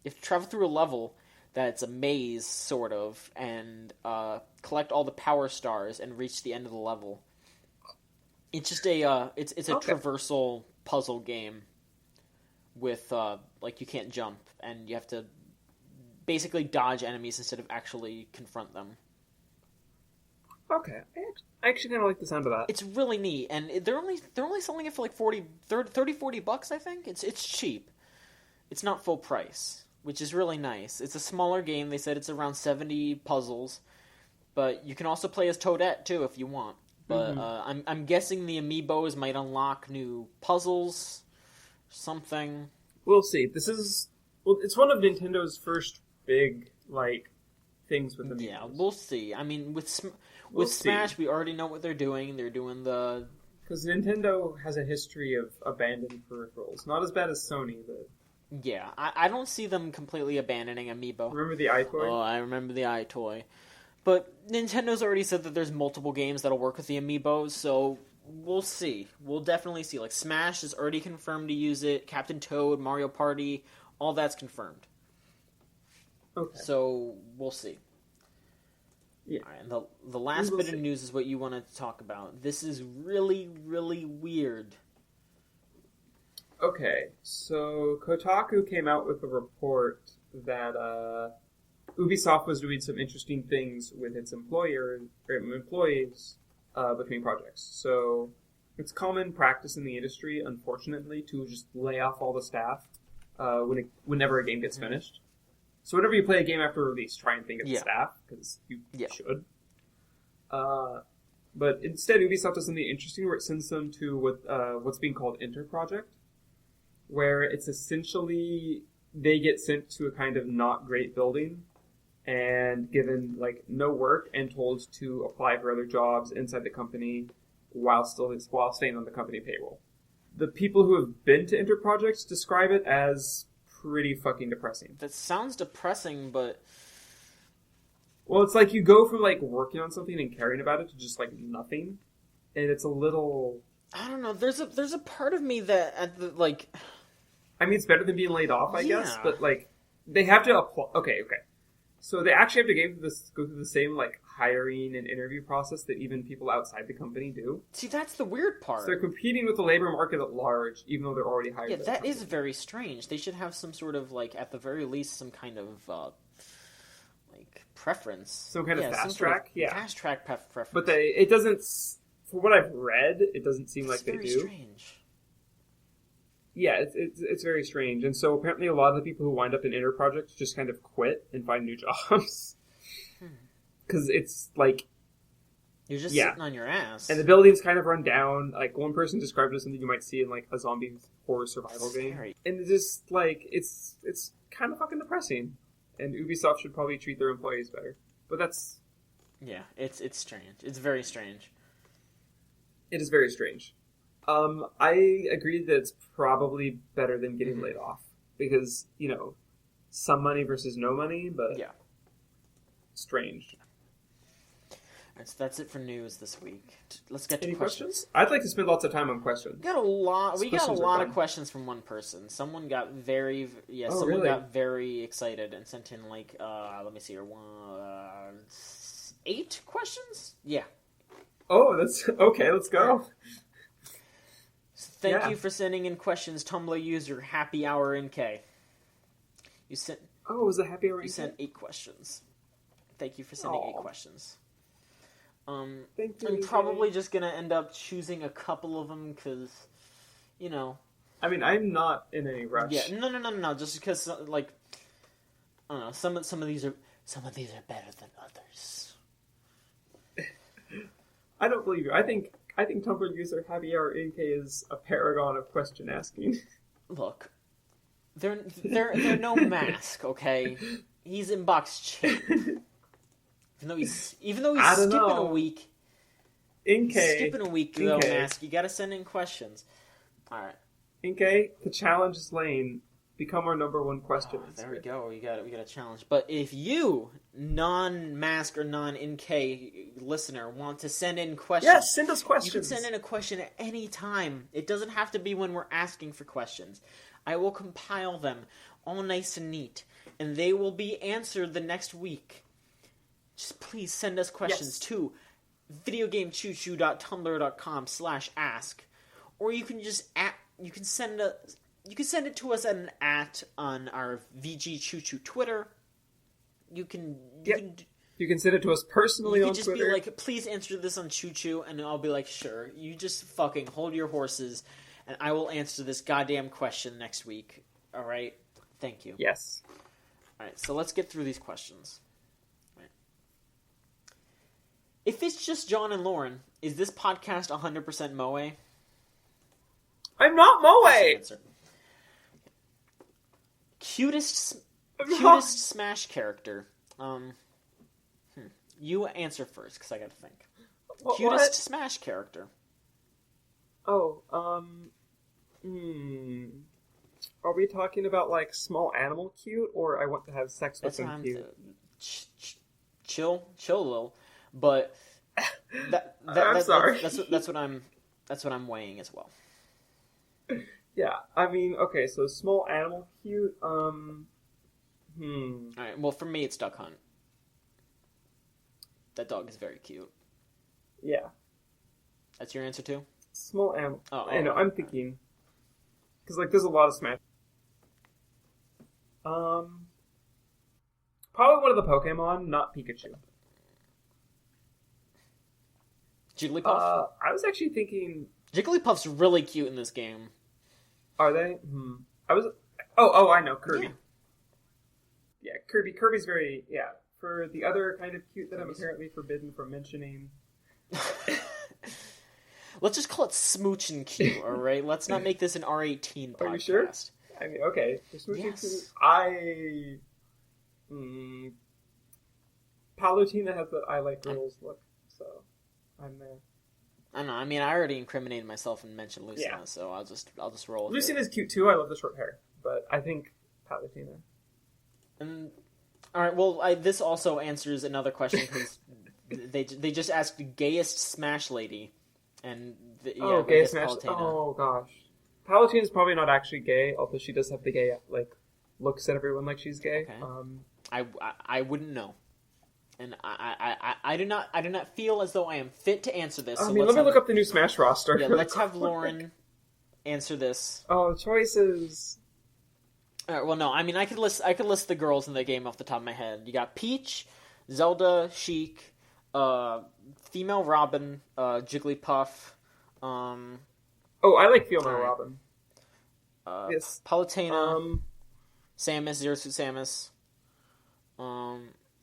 level that's a maze sort of, and collect all the power stars and reach the end of the level. It's just it's a traversal puzzle game with like you can't jump and you have to basically dodge enemies instead of actually confront them. Okay, I actually kind of like the sound of that. It's really neat, and they're only selling it for like $40, I think. It's cheap. It's not full price, which is really nice. It's a smaller game. They said it's around 70 puzzles, but you can also play as Toadette too if you want. But I'm guessing the amiibos might unlock new puzzles, something. We'll see. It's one of Nintendo's first big things with amiibos. Yeah, we'll see. I mean, with Smash, we already know what they're doing. They're doing the... Because Nintendo has a history of abandoned peripherals. Not as bad as Sony, but... Yeah, I don't see them completely abandoning amiibo. Remember the iToy? Oh, I remember the iToy. But Nintendo's already said that there's multiple games that'll work with the amiibos, so we'll see. We'll definitely see. Like, Smash is already confirmed to use it. Captain Toad, Mario Party, all that's confirmed. Okay. So, we'll see. Yeah. All right, and the last bit of news is what you wanted to talk about. This is really, really weird. Okay, so Kotaku came out with a report that Ubisoft was doing some interesting things with its employees between projects. So it's common practice in the industry, unfortunately, to just lay off all the staff whenever a game gets finished. So whenever you play a game after release, try and think of the staff, because you should. But instead, Ubisoft does something interesting where it sends them to what's being called Interproject, where it's essentially they get sent to a kind of not great building and given no work and told to apply for other jobs inside the company while staying on the company payroll. The people who have been to Interprojects describe it as pretty fucking depressing. That sounds depressing, but... Well, it's like you go from working on something and caring about it to just nothing, and it's a little... I don't know. There's a part of me that at the I mean, it's better than being laid off, I guess, but they have to apply. Okay. So they actually have to go through the same hiring and interview process that even people outside the company do. See, that's the weird part. So they're competing with the labor market at large, even though they're already hired. Yeah, that is very strange. They should have some sort of at the very least, some kind of preference. Some kind of fast track. Fast track preference. But it doesn't. For what I've read, it doesn't seem like they do. It's very strange. Yeah, it's very strange. And so apparently a lot of the people who wind up in Interprojects just kind of quit and find new jobs. Because it's you're just sitting on your ass. And the building's kind of run down. One person described it as something you might see in a zombie horror survival game. And it's just it's kind of fucking depressing. And Ubisoft should probably treat their employees better. But that's... Yeah, it's strange. It's very strange. It is very strange. I agree that it's probably better than getting laid off. Because, some money versus no money, but... Yeah. Strange. Alright, so that's it for news this week. Let's get to questions. I'd like to spend lots of time on questions. We got a lot of questions from one person. Someone got very got very excited and sent in let me see here, 8 questions? Yeah. Oh, that's... Okay, let's go. Thank you for sending in questions, Tumblr user Happy Hour NK. You sent... Oh, it was a Happy Hour NK? You sent 8 questions. Thank you for sending 8 questions. Thank you, I'm probably just gonna end up choosing a couple of them, because, you know... I mean, I'm not in any rush. Yeah, no. Just because, like, I don't know. Some of these are better than others. I don't believe you. I think Tumblr user Happy Hour NK is a paragon of question asking. Look, they're no mask. Okay, he's inbox chain. Even though he's skipping a week. NK, skipping a week though, mask. You gotta send in questions. All right. NK, the challenge is Lane. Become our number 1 question. There we go. We got a challenge. But if you, non-mask or non-NK listener, want to send in questions, yes, send us questions. You can send in a question at any time. It doesn't have to be when we're asking for questions. I will compile them all nice and neat, and they will be answered the next week. Just please send us questions to videogamechoochoo.tumblr.com/ask, or you can just send it to us at an on our VGCC Twitter. You can send it to us personally on Twitter. You can just be like, please answer this on Choo Choo, and I'll be like, sure. You just fucking hold your horses, and I will answer this goddamn question next week. All right? Thank you. Yes. All right, so let's get through these questions. Right. If it's just John and Lauren, is this podcast 100% Moe? I'm not Moe! Cutest Smash character. You answer first, because I gotta think. Cutest Smash character. Oh, Are we talking about, like, small animal cute, or I want to have sex with them cute? Chill a little. But I'm sorry. That's what I'm weighing as well. Yeah, I mean, okay, so small animal cute, Alright, well, for me, it's Duck Hunt. That dog is very cute. Yeah. That's your answer, too? Small animal. I know, I'm thinking. Because, like, there's a lot of Smash. Probably one of the Pokemon, not Pikachu. Jigglypuff? I was actually thinking... Jigglypuff's really cute in this game. Are they? Oh, I know, Kirby. Yeah, Kirby. Kirby's very, for the other kind of cute that I'm apparently forbidden from mentioning. Let's just call it Smooch and Cute, alright? Let's not make this an R18 podcast. Are you sure? I mean, okay. For Smooch and Cute, Palutena has that I like girls look, so I'm there. I don't know. I mean, I already incriminated myself and mentioned Lucina, so I'll just roll with Lucina's cute too. I love the short hair, but I think Palutena. And all right, well, this also answers another question because they just asked gayest Smash lady, and gayest Smash. Palutena. Oh gosh, Palutena's probably not actually gay, although she does have the gay looks at everyone like she's gay. Okay. I wouldn't know. And I do not feel as though I am fit to answer this. So let me look up the new Smash roster. Yeah, let's have Lauren answer this. Oh, choices. Well, no, I mean I could list the girls in the game off the top of my head. You got Peach, Zelda, Sheik, female Robin, Jigglypuff. Oh, I like female Robin. Yes, Palutena, Samus, Zero Suit Samus.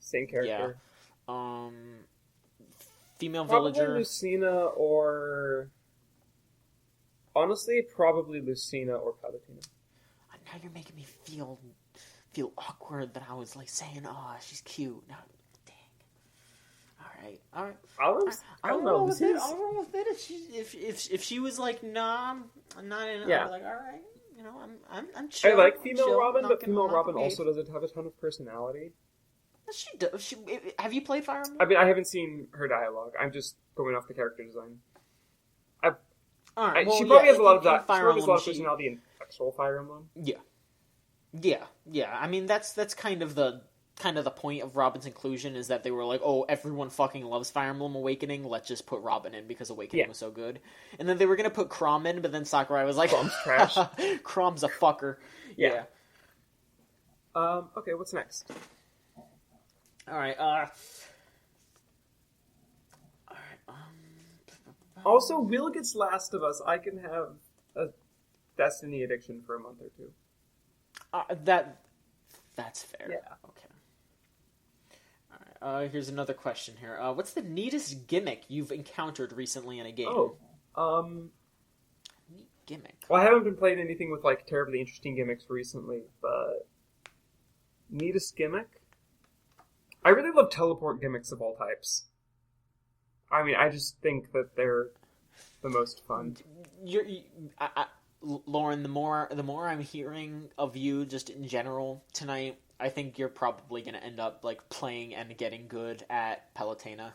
Same character. Yeah. Female probably villager. Lucina or... Honestly, probably Lucina or Palutena. Now you're making me feel awkward that I was like saying, "Oh, she's cute." No, dang. All right. I'll roll with it. I'll roll with it if she was like, "Nah, I'm not in." Yeah. I'd be like, all right, I'm chill. I like female Robin, but female Robin also doesn't have a ton of personality. She does. Have you played Fire Emblem? I mean, I haven't seen her dialogue. I'm just going off the character design. All right. She probably has a lot of personality in actual Fire Emblem. Yeah. I mean, that's kind of the kind of the point of Robin's inclusion, is that they were like, oh, everyone fucking loves Fire Emblem Awakening, let's just put Robin in because Awakening was so good. And then they were going to put Chrom in, but then Sakurai was like, Chrom's trash. Chrom's a fucker. Yeah. Okay, what's next? Alright, Also, Will gets Last of Us. I can have a Destiny addiction for a month or two. That's fair. Yeah. Okay. Alright, here's another question here. What's the neatest gimmick you've encountered recently in a game? Neat gimmick. Well, I haven't been playing anything with, like, terribly interesting gimmicks recently, but... Neatest gimmick? I really love teleport gimmicks of all types. I mean, I just think that they're the most fun. Lauren, the more I'm hearing of you just in general tonight, I think you're probably going to end up like playing and getting good at Palutena.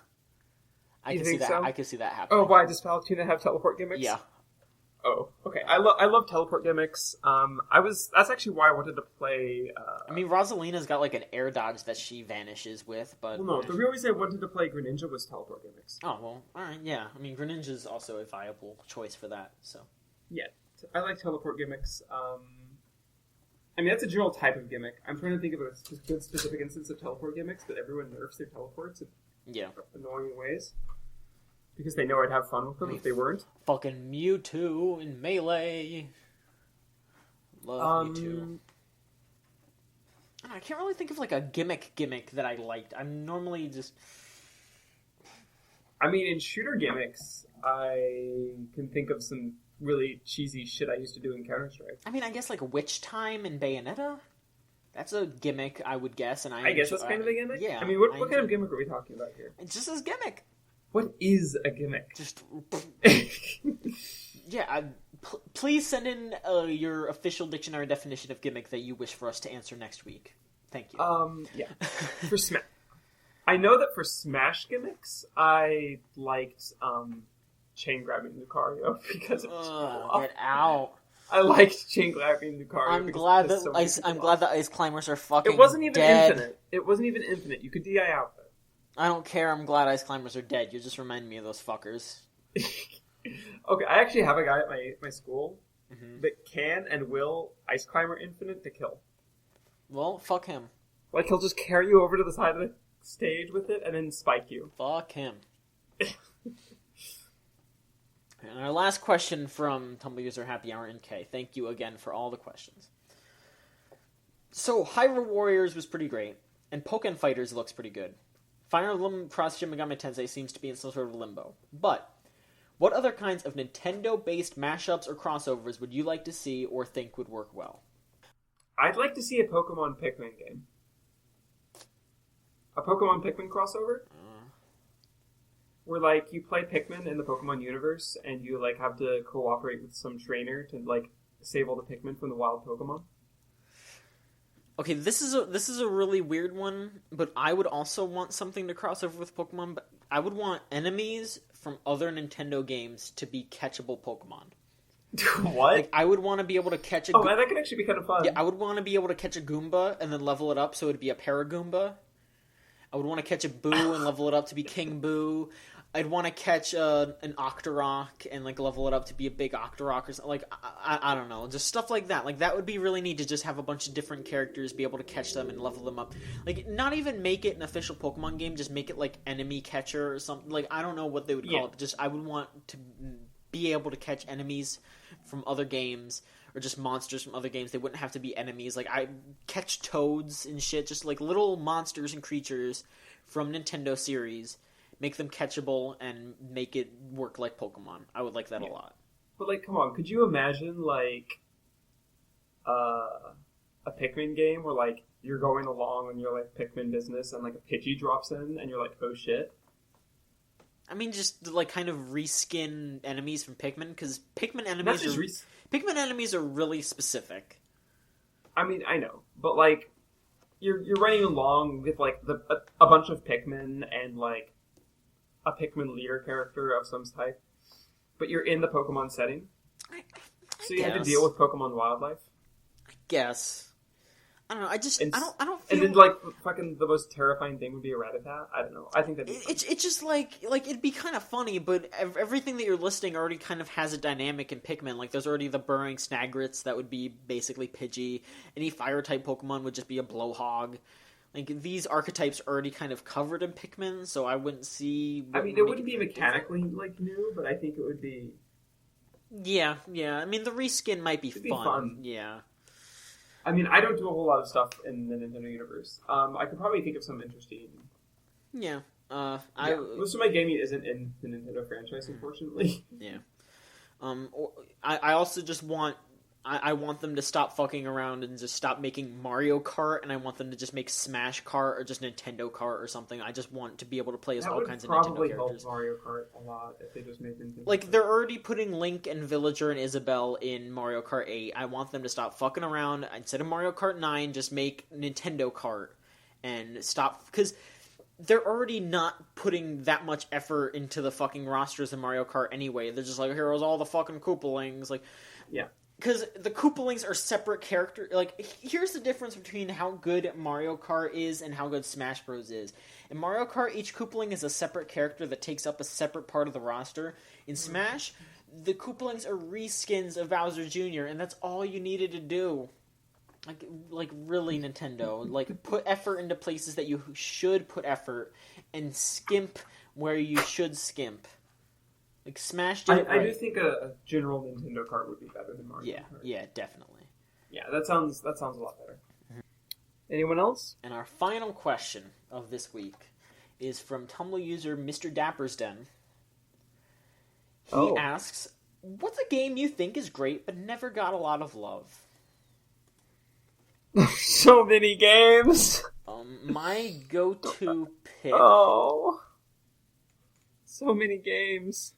I can see that. So? I can see that happening. Oh, why does Palutena have teleport gimmicks? Yeah. Oh, okay. I love teleport gimmicks. That's actually why I wanted to play. I mean, Rosalina's got like an air dodge that she vanishes with, but well, no. The real reason I wanted to play Greninja was teleport gimmicks. Oh well, all right, yeah. I mean, Greninja's also a viable choice for that. So yeah, I like teleport gimmicks. I mean, that's a general type of gimmick. I'm trying to think of a good specific instance of teleport gimmicks, but everyone nerfs their teleports in annoying ways. Because they know I'd have fun with them if they weren't. Fucking Mewtwo in Melee. Love Mewtwo. I can't really think of like a gimmick that I liked. I'm normally just... I mean, in shooter gimmicks, I can think of some really cheesy shit I used to do in Counter-Strike. I mean, I guess like Witch Time in Bayonetta? That's a gimmick, I would guess. And I guess that's kind of a gimmick? Yeah. I mean, what kind of gimmick are we talking about here? It just says gimmick. What is a gimmick? Just... yeah, please send in your official dictionary definition of gimmick that you wish for us to answer next week. Thank you. Yeah. For Smash... I know that for Smash gimmicks, I liked chain grabbing Lucario because it was cool. Get out. I liked chain grabbing Lucario. I'm glad that ice climbers are fucking It wasn't even dead. infinite. It wasn't even infinite. You could DI out there. I don't care. I'm glad ice climbers are dead. You just remind me of those fuckers. Okay, I actually have a guy at my school that can and will ice climber infinite to kill. Well, fuck him. Like, he'll just carry you over to the side of the stage with it and then spike you. Fuck him. And our last question from Tumblr user Happy Hour NK. Thank you again for all the questions. So, Hyrule Warriors was pretty great, and Pokken Fighters looks pretty good. Fire Emblem Cross Shin Megami Tensei seems to be in some sort of limbo. But, what other kinds of Nintendo-based mashups or crossovers would you like to see or think would work well? I'd like to see a Pokemon Pikmin game. A Pokemon Pikmin crossover? Where, like, you play Pikmin in the Pokemon universe, and you, like, have to cooperate with some trainer to, like, save all the Pikmin from the wild Pokemon. Okay, this is a really weird one, but I would also want something to cross over with Pokemon, but I would want enemies from other Nintendo games to be catchable Pokemon. What? Like, I would want to be able to catch a... Oh, man, that could actually be kind of fun. Yeah, I would want to be able to catch a Goomba and then level it up so it would be a Paragoomba. I would want to catch a Boo and level it up to be King Boo. I'd want to catch an Octorok and like level it up to be a big Octorok or something. Like, I don't know. Just stuff like that. Like, that would be really neat to just have a bunch of different characters, be able to catch them and level them up. Like, not even make it an official Pokemon game, just make it like Enemy Catcher or something. Like, I don't know what they would call it, but just I would want to be able to catch enemies from other games or just monsters from other games. They wouldn't have to be enemies. Like, I catch toads and shit, just like little monsters and creatures from Nintendo series. Make them catchable and make it work like Pokemon. I would like that a lot. But, like, come on. Could you imagine, like, a Pikmin game where, like, you're going along on your, like, Pikmin business and, like, a Pidgey drops in and you're like, oh, shit? I mean, just, like, kind of reskin enemies from Pikmin, because Pikmin enemies are really specific. I mean, I know. But, like, you're running along with, like, a bunch of Pikmin and, like, a Pikmin leader character of some type, but you're in the Pokemon setting, so you have to deal with Pokemon wildlife. I guess. I don't know. I don't feel. And then like fucking the most terrifying thing would be a Rattata. I don't know. I think that it's just like it'd be kind of funny, but everything that you're listing already kind of has a dynamic in Pikmin. Like there's already the burrowing Snagrits that would be basically Pidgey. Any fire type Pokemon would just be a Blowhog. Like these archetypes are already kind of covered in Pikmin, so I wouldn't see. I mean, it wouldn't be mechanically like new, but I think it would be. Yeah. I mean, the reskin might be fun. Yeah. I mean, I don't do a whole lot of stuff in the Nintendo universe. I could probably think of some interesting. Yeah. Most of my gaming isn't in the Nintendo franchise, unfortunately. Yeah. I also just want. I want them to stop fucking around and just stop making Mario Kart, and I want them to just make Smash Kart or just Nintendo Kart or something. I just want to be able to play as all kinds of Nintendo characters. That would probably help Mario Kart a lot if they just made Nintendo. Like, they're already putting Link and Villager and Isabelle in Mario Kart 8. I want them to stop fucking around. Instead of Mario Kart 9, just make Nintendo Kart and stop... Because they're already not putting that much effort into the fucking rosters in Mario Kart anyway. They're just like, here's all the fucking Koopalings. Like, yeah. Because the Koopalings are separate characters. Like, here's the difference between how good Mario Kart is and how good Smash Bros. Is. In Mario Kart, each Koopaling is a separate character that takes up a separate part of the roster. In Smash, the Koopalings are reskins of Bowser Jr., and that's all you needed to do. Like really, Nintendo. Like, put effort into places that you should put effort, and skimp where you should skimp. Like, Smash did it right. I do think a general Nintendo Kart would be better than Mario Kart. Yeah, definitely. Yeah, that sounds a lot better. Mm-hmm. Anyone else? And our final question of this week is from Tumblr user Mr. Dapper's Den. He asks, what's a game you think is great but never got a lot of love? So many games! My go-to pick... Oh... So many games.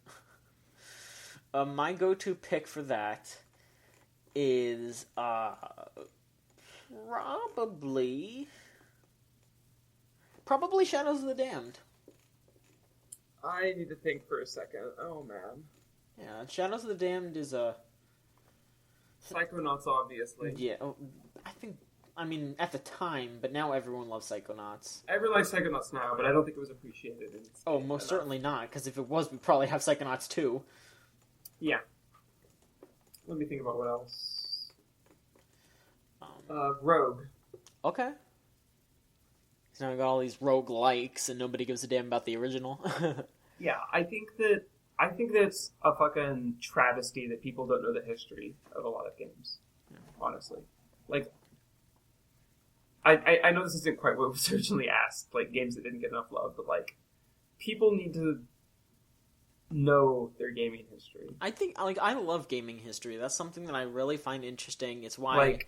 My go-to pick for that is probably Shadows of the Damned. I need to think for a second. Oh man. Yeah, Shadows of the Damned is a Psychonauts, obviously. Yeah, I mean, at the time, but now everyone loves Psychonauts. Everyone likes Psychonauts now, but I don't think it was appreciated. Most certainly not, because if it was, we'd probably have Psychonauts 2. Yeah. Let me think about what else. Rogue. Okay. So now we got all these rogue likes, and nobody gives a damn about the original. Yeah, I think that's a fucking travesty that people don't know the history of a lot of games. Yeah. Honestly. Like, I know this isn't quite what was originally asked, like, games that didn't get enough love, but, like, people need to know their gaming history. I think, like, I love gaming history. That's something that I really find interesting. It's why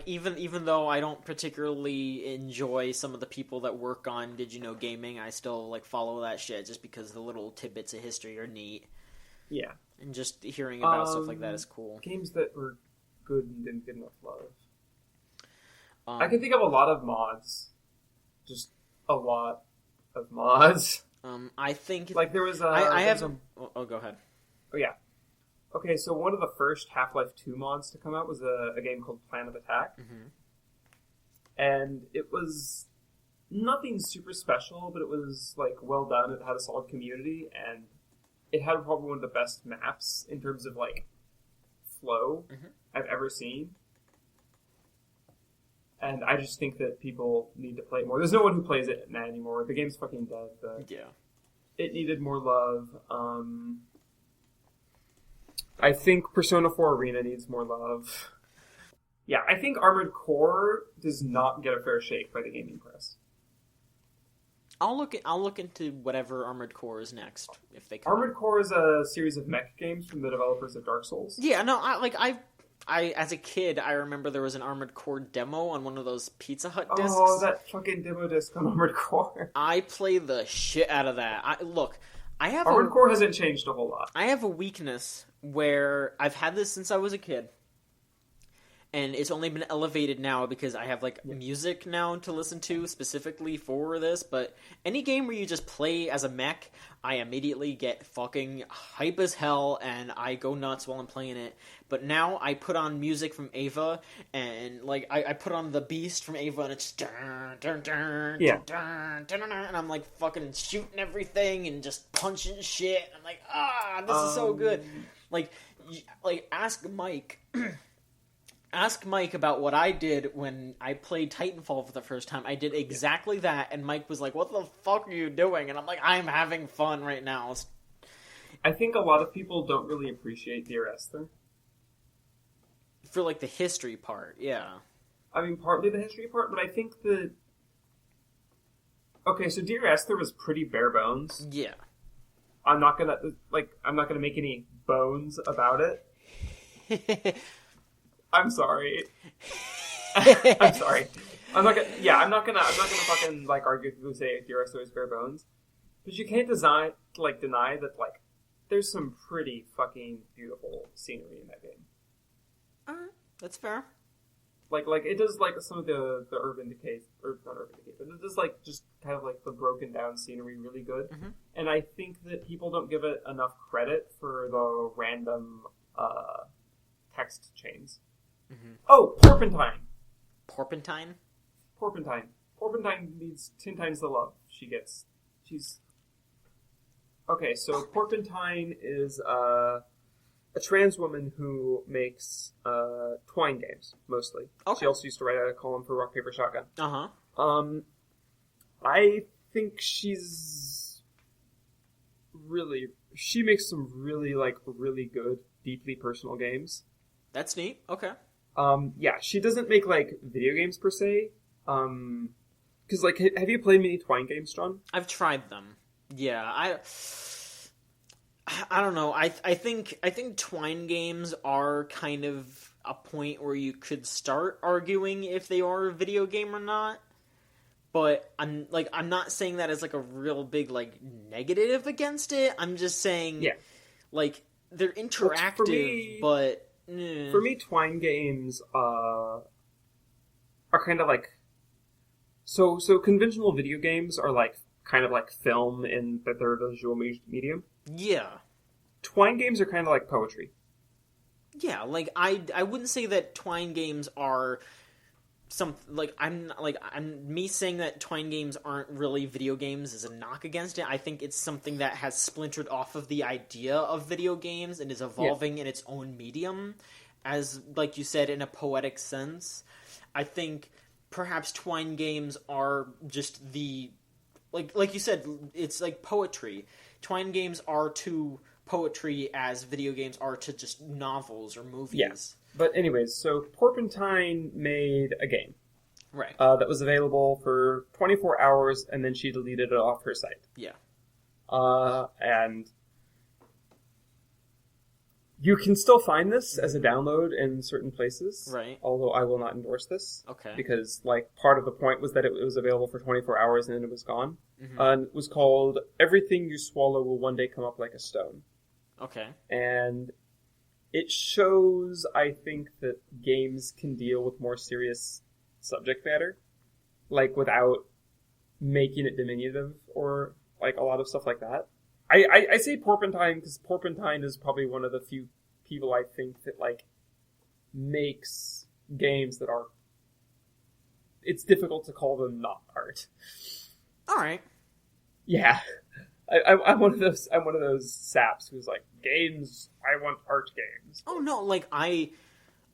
even though I don't particularly enjoy some of the people that work on Did You Know Gaming, I still, like, follow that shit just because the little tidbits of history are neat. Yeah. And just hearing about stuff like that is cool. Games that were good and didn't get enough love. I can think of a lot of mods. Just a lot of mods. I think... Like, there was a... I have... Oh, go ahead. Oh, yeah. Okay, so one of the first Half-Life 2 mods to come out was a game called Plan of Attack. Mm-hmm. And it was nothing super special, but it was, like, well done. It had a solid community, and it had probably one of the best maps in terms of, like, flow I've ever seen. And I just think that people need to play it more. There's no one who plays it anymore. The game's fucking dead, but yeah, it needed more love. I think Persona 4 Arena needs more love. Yeah, I think Armored Core does not get a fair shake by the gaming press. I'll look into whatever Armored Core is next if they come. Armored Core is a series of mech games from the developers of Dark Souls. Yeah, no, I as a kid, I remember there was an Armored Core demo on one of those Pizza Hut discs. Oh, that fucking demo disc on Armored Core. I play the shit out of that. Armored Core hasn't changed a whole lot. I have a weakness where I've had this since I was a kid. and it's only been elevated now because I have like music now to listen to specifically for this. But any game where you just play as a mech, I immediately get fucking hype as hell and I go nuts while I'm playing it. But now I put on music from Ava, and like I put on the Beast from Ava, and it's and I'm like fucking shooting everything and just punching shit. I'm like, this is so good. Like ask Mike. Ask Mike about what I did when I played Titanfall for the first time. I did exactly that, and Mike was like, what the fuck are you doing? And I'm like, I'm having fun right now. I think a lot of people don't really appreciate Dear Esther. For, like, the history part, yeah. I mean, partly the history part, but I think that... Okay, so Dear Esther was pretty bare bones. Yeah. I'm not gonna make any bones about it. I'm sorry. I'm sorry. I'm not gonna fucking like argue with people who say Dear Esther is bare bones, but you can't deny that like there's some pretty fucking beautiful scenery in that game. That's fair. Like it does like some of the urban decay, or not urban decay, but it does like just kind of like the broken down scenery really good. Mm-hmm. And I think that people don't give it enough credit for the random text chains. Mm-hmm. Oh, Porpentine. Porpentine needs 10 times the love she gets. Okay, so Porpentine is a trans woman who makes twine games, mostly. Okay. She also used to write a column for Rock, Paper, Shotgun. Uh-huh. I think she makes some really good, deeply personal games. That's neat. Okay. Yeah, she doesn't make, like, video games per se. Because, like, have you played many Twine games, John? I've tried them. Yeah, I don't know. I think Twine games are kind of a point where you could start arguing if they are a video game or not. But I'm not saying that as, like, a real big, like, negative against it. I'm just saying, like, they're interactive, but... For me, Twine games are kind of like... So conventional video games are like kind of like film in that they're a visual medium. Yeah. Twine games are kind of like poetry. Yeah, like I wouldn't say that Twine games are me saying that Twine games aren't really video games is a knock against it. I think it's something that has splintered off of the idea of video games and is evolving in its own medium, as like you said, in a poetic sense. I think perhaps Twine games are just the like you said, it's like poetry. Twine games are to poetry as video games are to just novels or movies. Yes. But anyways, so Porpentine made a game. Right. That was available for 24 hours, and then she deleted it off her site. Yeah. And you can still find this as a download in certain places. Right. Although I will not endorse this. Okay. Because, like, part of the point was that it was available for 24 hours and then it was gone. Mm-hmm. It was called Everything You Swallow Will One Day Come Up Like a Stone. Okay. And it shows, I think, that games can deal with more serious subject matter, like, without making it diminutive or, like, a lot of stuff like that. I say Porpentine because Porpentine is probably one of the few people I think that, like, makes games that are... It's difficult to call them not art. All right. Yeah. I'm one of those saps who's like, games, I want art games. Oh no, like I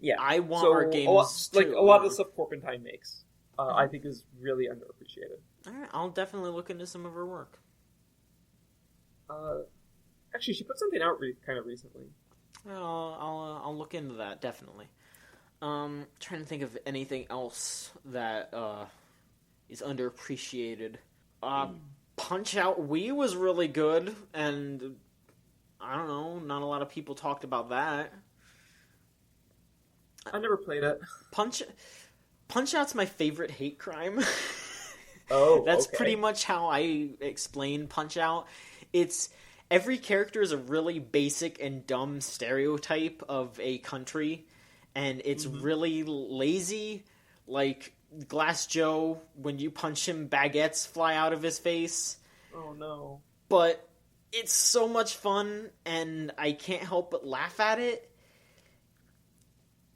want art games a lot of the stuff Porpentine makes, I think is really underappreciated. Alright, I'll definitely look into some of her work. Actually, she put something out kind of recently. I'll look into that, definitely. Trying to think of anything else that is underappreciated. Punch-Out Wii was really good, and I don't know, not a lot of people talked about that. I never played it. Punch-Out's my favorite hate crime. Oh, That's okay. pretty much how I explain Punch-Out. It's... Every character is a really basic and dumb stereotype of a country, and it's really lazy. Like, Glass Joe, when you punch him, baguettes fly out of his face. Oh, no. But it's so much fun, and I can't help but laugh at it.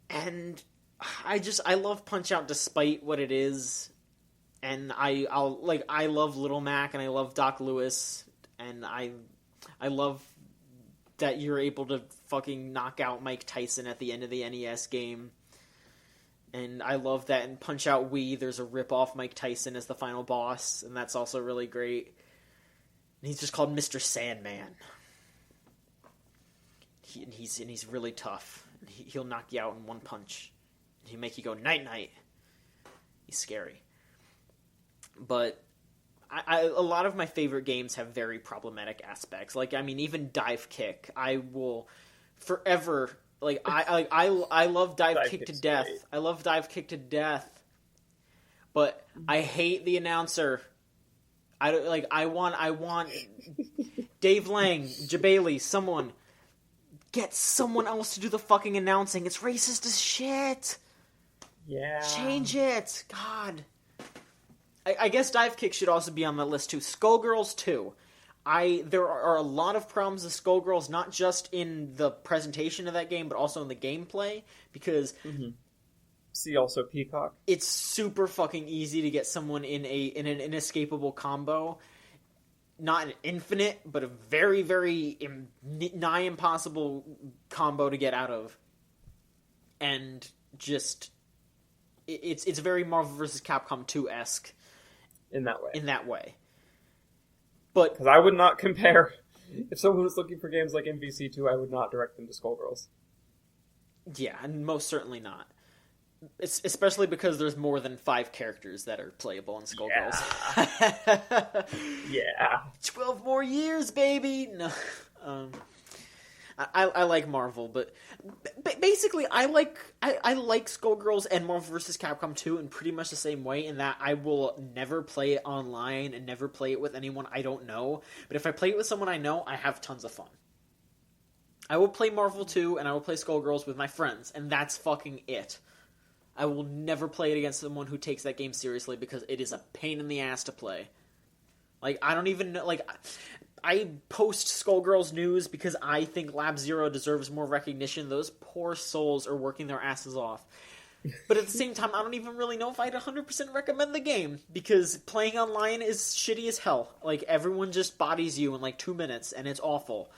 And I love Punch-Out despite what it is. And I love Little Mac, and I love Doc Lewis, and I love that you're able to fucking knock out Mike Tyson at the end of the NES game. And I love that in Punch-Out Wii, there's a rip-off Mike Tyson as the final boss, and that's also really great. And he's just called Mr. Sandman. He's really tough. He'll knock you out in one punch. He'll make you go night-night. He's scary. But a lot of my favorite games have very problematic aspects. Like, I mean, even Dive Kick. I will forever... Like, I love Dive Kick to death. Great. I love Dive Kick to death. But I hate the announcer. I want Dave Lang, Jabali, someone. Get someone else to do the fucking announcing. It's racist as shit. Yeah. Change it. God. I guess Dive Kick should also be on the list too. Skullgirls 2. There are a lot of problems with Skullgirls, not just in the presentation of that game, but also in the gameplay, because... See also Peacock. It's super fucking easy to get someone in an inescapable combo. Not an infinite, but a very, very nigh impossible combo to get out of. And just... It's very Marvel vs. Capcom 2-esque. In that way. But... Because I would not compare... If someone was looking for games like MVC2, I would not direct them to Skullgirls. Yeah, and most certainly not. Especially because there's more than 5 characters that are playable in Skullgirls. Yeah. 12 more years, baby! No. I like Marvel, but basically I like Skullgirls and Marvel vs. Capcom 2 in pretty much the same way, in that I will never play it online and never play it with anyone I don't know. But if I play it with someone I know, I have tons of fun. I will play Marvel 2 and I will play Skullgirls with my friends, and that's fucking it. I will never play it against someone who takes that game seriously, because it is a pain in the ass to play. Like, I don't even know, like... I post Skullgirls news because I think Lab Zero deserves more recognition. Those poor souls are working their asses off. But at the same time, I don't even really know if I'd 100% recommend the game, because playing online is shitty as hell. Like, everyone just bodies you in like 2 minutes, and it's awful.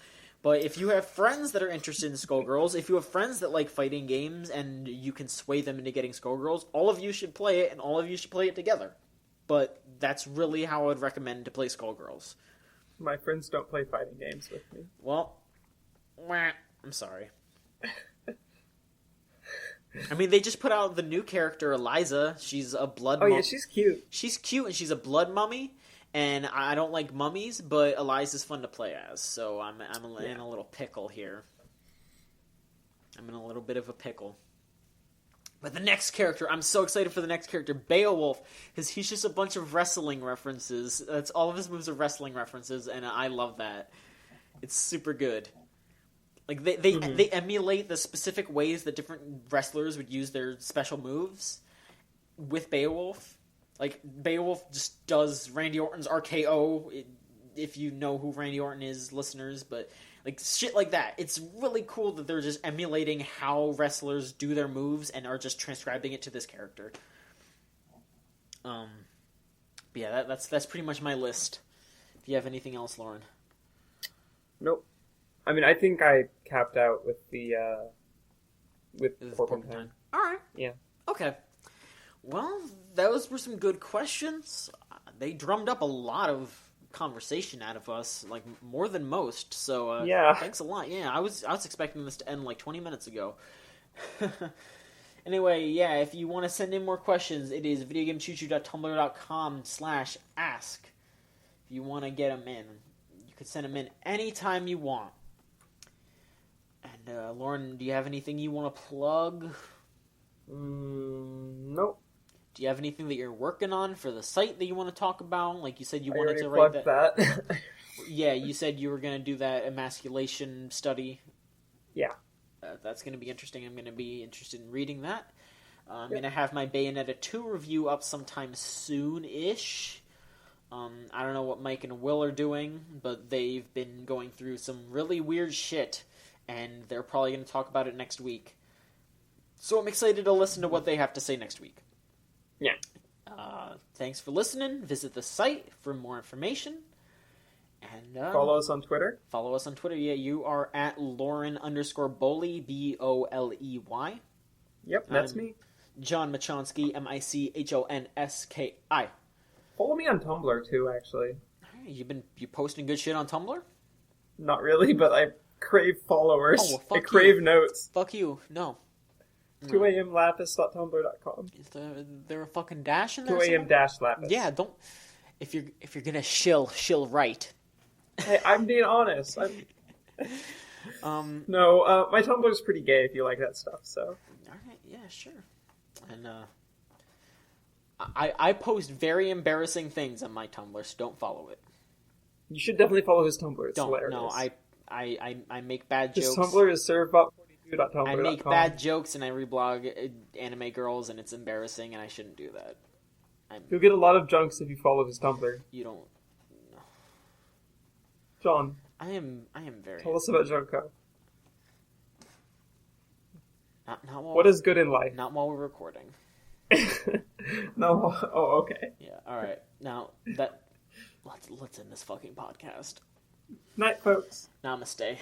But if you have friends that are interested in Skullgirls, if you have friends that like fighting games, and you can sway them into getting Skullgirls, all of you should play it, and all of you should play it together. But that's really how I would recommend to play Skullgirls. My friends don't play fighting games with me. Well, I'm sorry. I mean, they just put out the new character, Eliza. She's a blood mummy. Oh, yeah, she's cute. She's cute, and she's a blood mummy. And I don't like mummies, but Eliza's fun to play as. So I'm in a little pickle here. I'm in a little bit of a pickle. But the next character, I'm so excited for the next character, Beowulf, because he's just a bunch of wrestling references. That's all of his moves are wrestling references, and I love that. It's super good. Like, they emulate the specific ways that different wrestlers would use their special moves with Beowulf. Like, Beowulf just does Randy Orton's RKO, if you know who Randy Orton is, listeners, but... Like, shit like that. It's really cool that they're just emulating how wrestlers do their moves and are just transcribing it to this character. But yeah, that's pretty much my list. If you have anything else, Lauren. Nope. I mean, I think I capped out with the Porcupine. Alright. Yeah. Okay. Well, those were some good questions. They drummed up a lot of conversation out of us, like more than most, so yeah, thanks a lot. I was expecting this to end like 20 minutes ago. Anyway, yeah, if you want to send in more questions, it is videogamechoochoo.tumblr.com/ask. If you want to get them in, you can send them in anytime you want. And Lauren, do you have anything you want to plug? Nope. Do you have anything that you're working on for the site that you want to talk about? Like you said, you wanted to write that. Yeah, you said you were going to do that emasculation study. Yeah. that's going to be interesting. I'm going to be interested in reading that. I'm going to have my Bayonetta 2 review up sometime soon-ish. I don't know what Mike and Will are doing, but they've been going through some really weird shit, and they're probably going to talk about it next week. So I'm excited to listen to what they have to say next week. Yeah. Thanks for listening. Visit the site for more information. And follow us on Twitter. Follow us on Twitter. Yeah, you are at Lauren_Boley, Boley. Yep, that's me. John Machonsky, Michonski. Follow me on Tumblr too, actually. You posting good shit on Tumblr? Not really, but I crave followers. Oh, well, fuck I crave you. notes. Fuck you. No. 2amlapis.tumblr.com. Is there a fucking dash in there? 2am-lapis. Yeah, don't. If you're gonna shill right. Hey, I'm being honest. No, my Tumblr's pretty gay if you like that stuff. So. All right. Yeah. Sure. And I post very embarrassing things on my Tumblr, so don't follow it. You should definitely follow his Tumblr. It's hilarious. No, I make bad jokes. His Tumblr is servebot42.tumblr.com. I make bad jokes and I reblog anime girls, and it's embarrassing, and I shouldn't do that. You'll get a lot of junks if you follow his Tumblr. You don't. John. I am very. Tell us about Junko. Not while what is good in life? Not while we're recording. No. Oh, okay. Yeah. All right. Now let's end this fucking podcast. Night, folks. Namaste.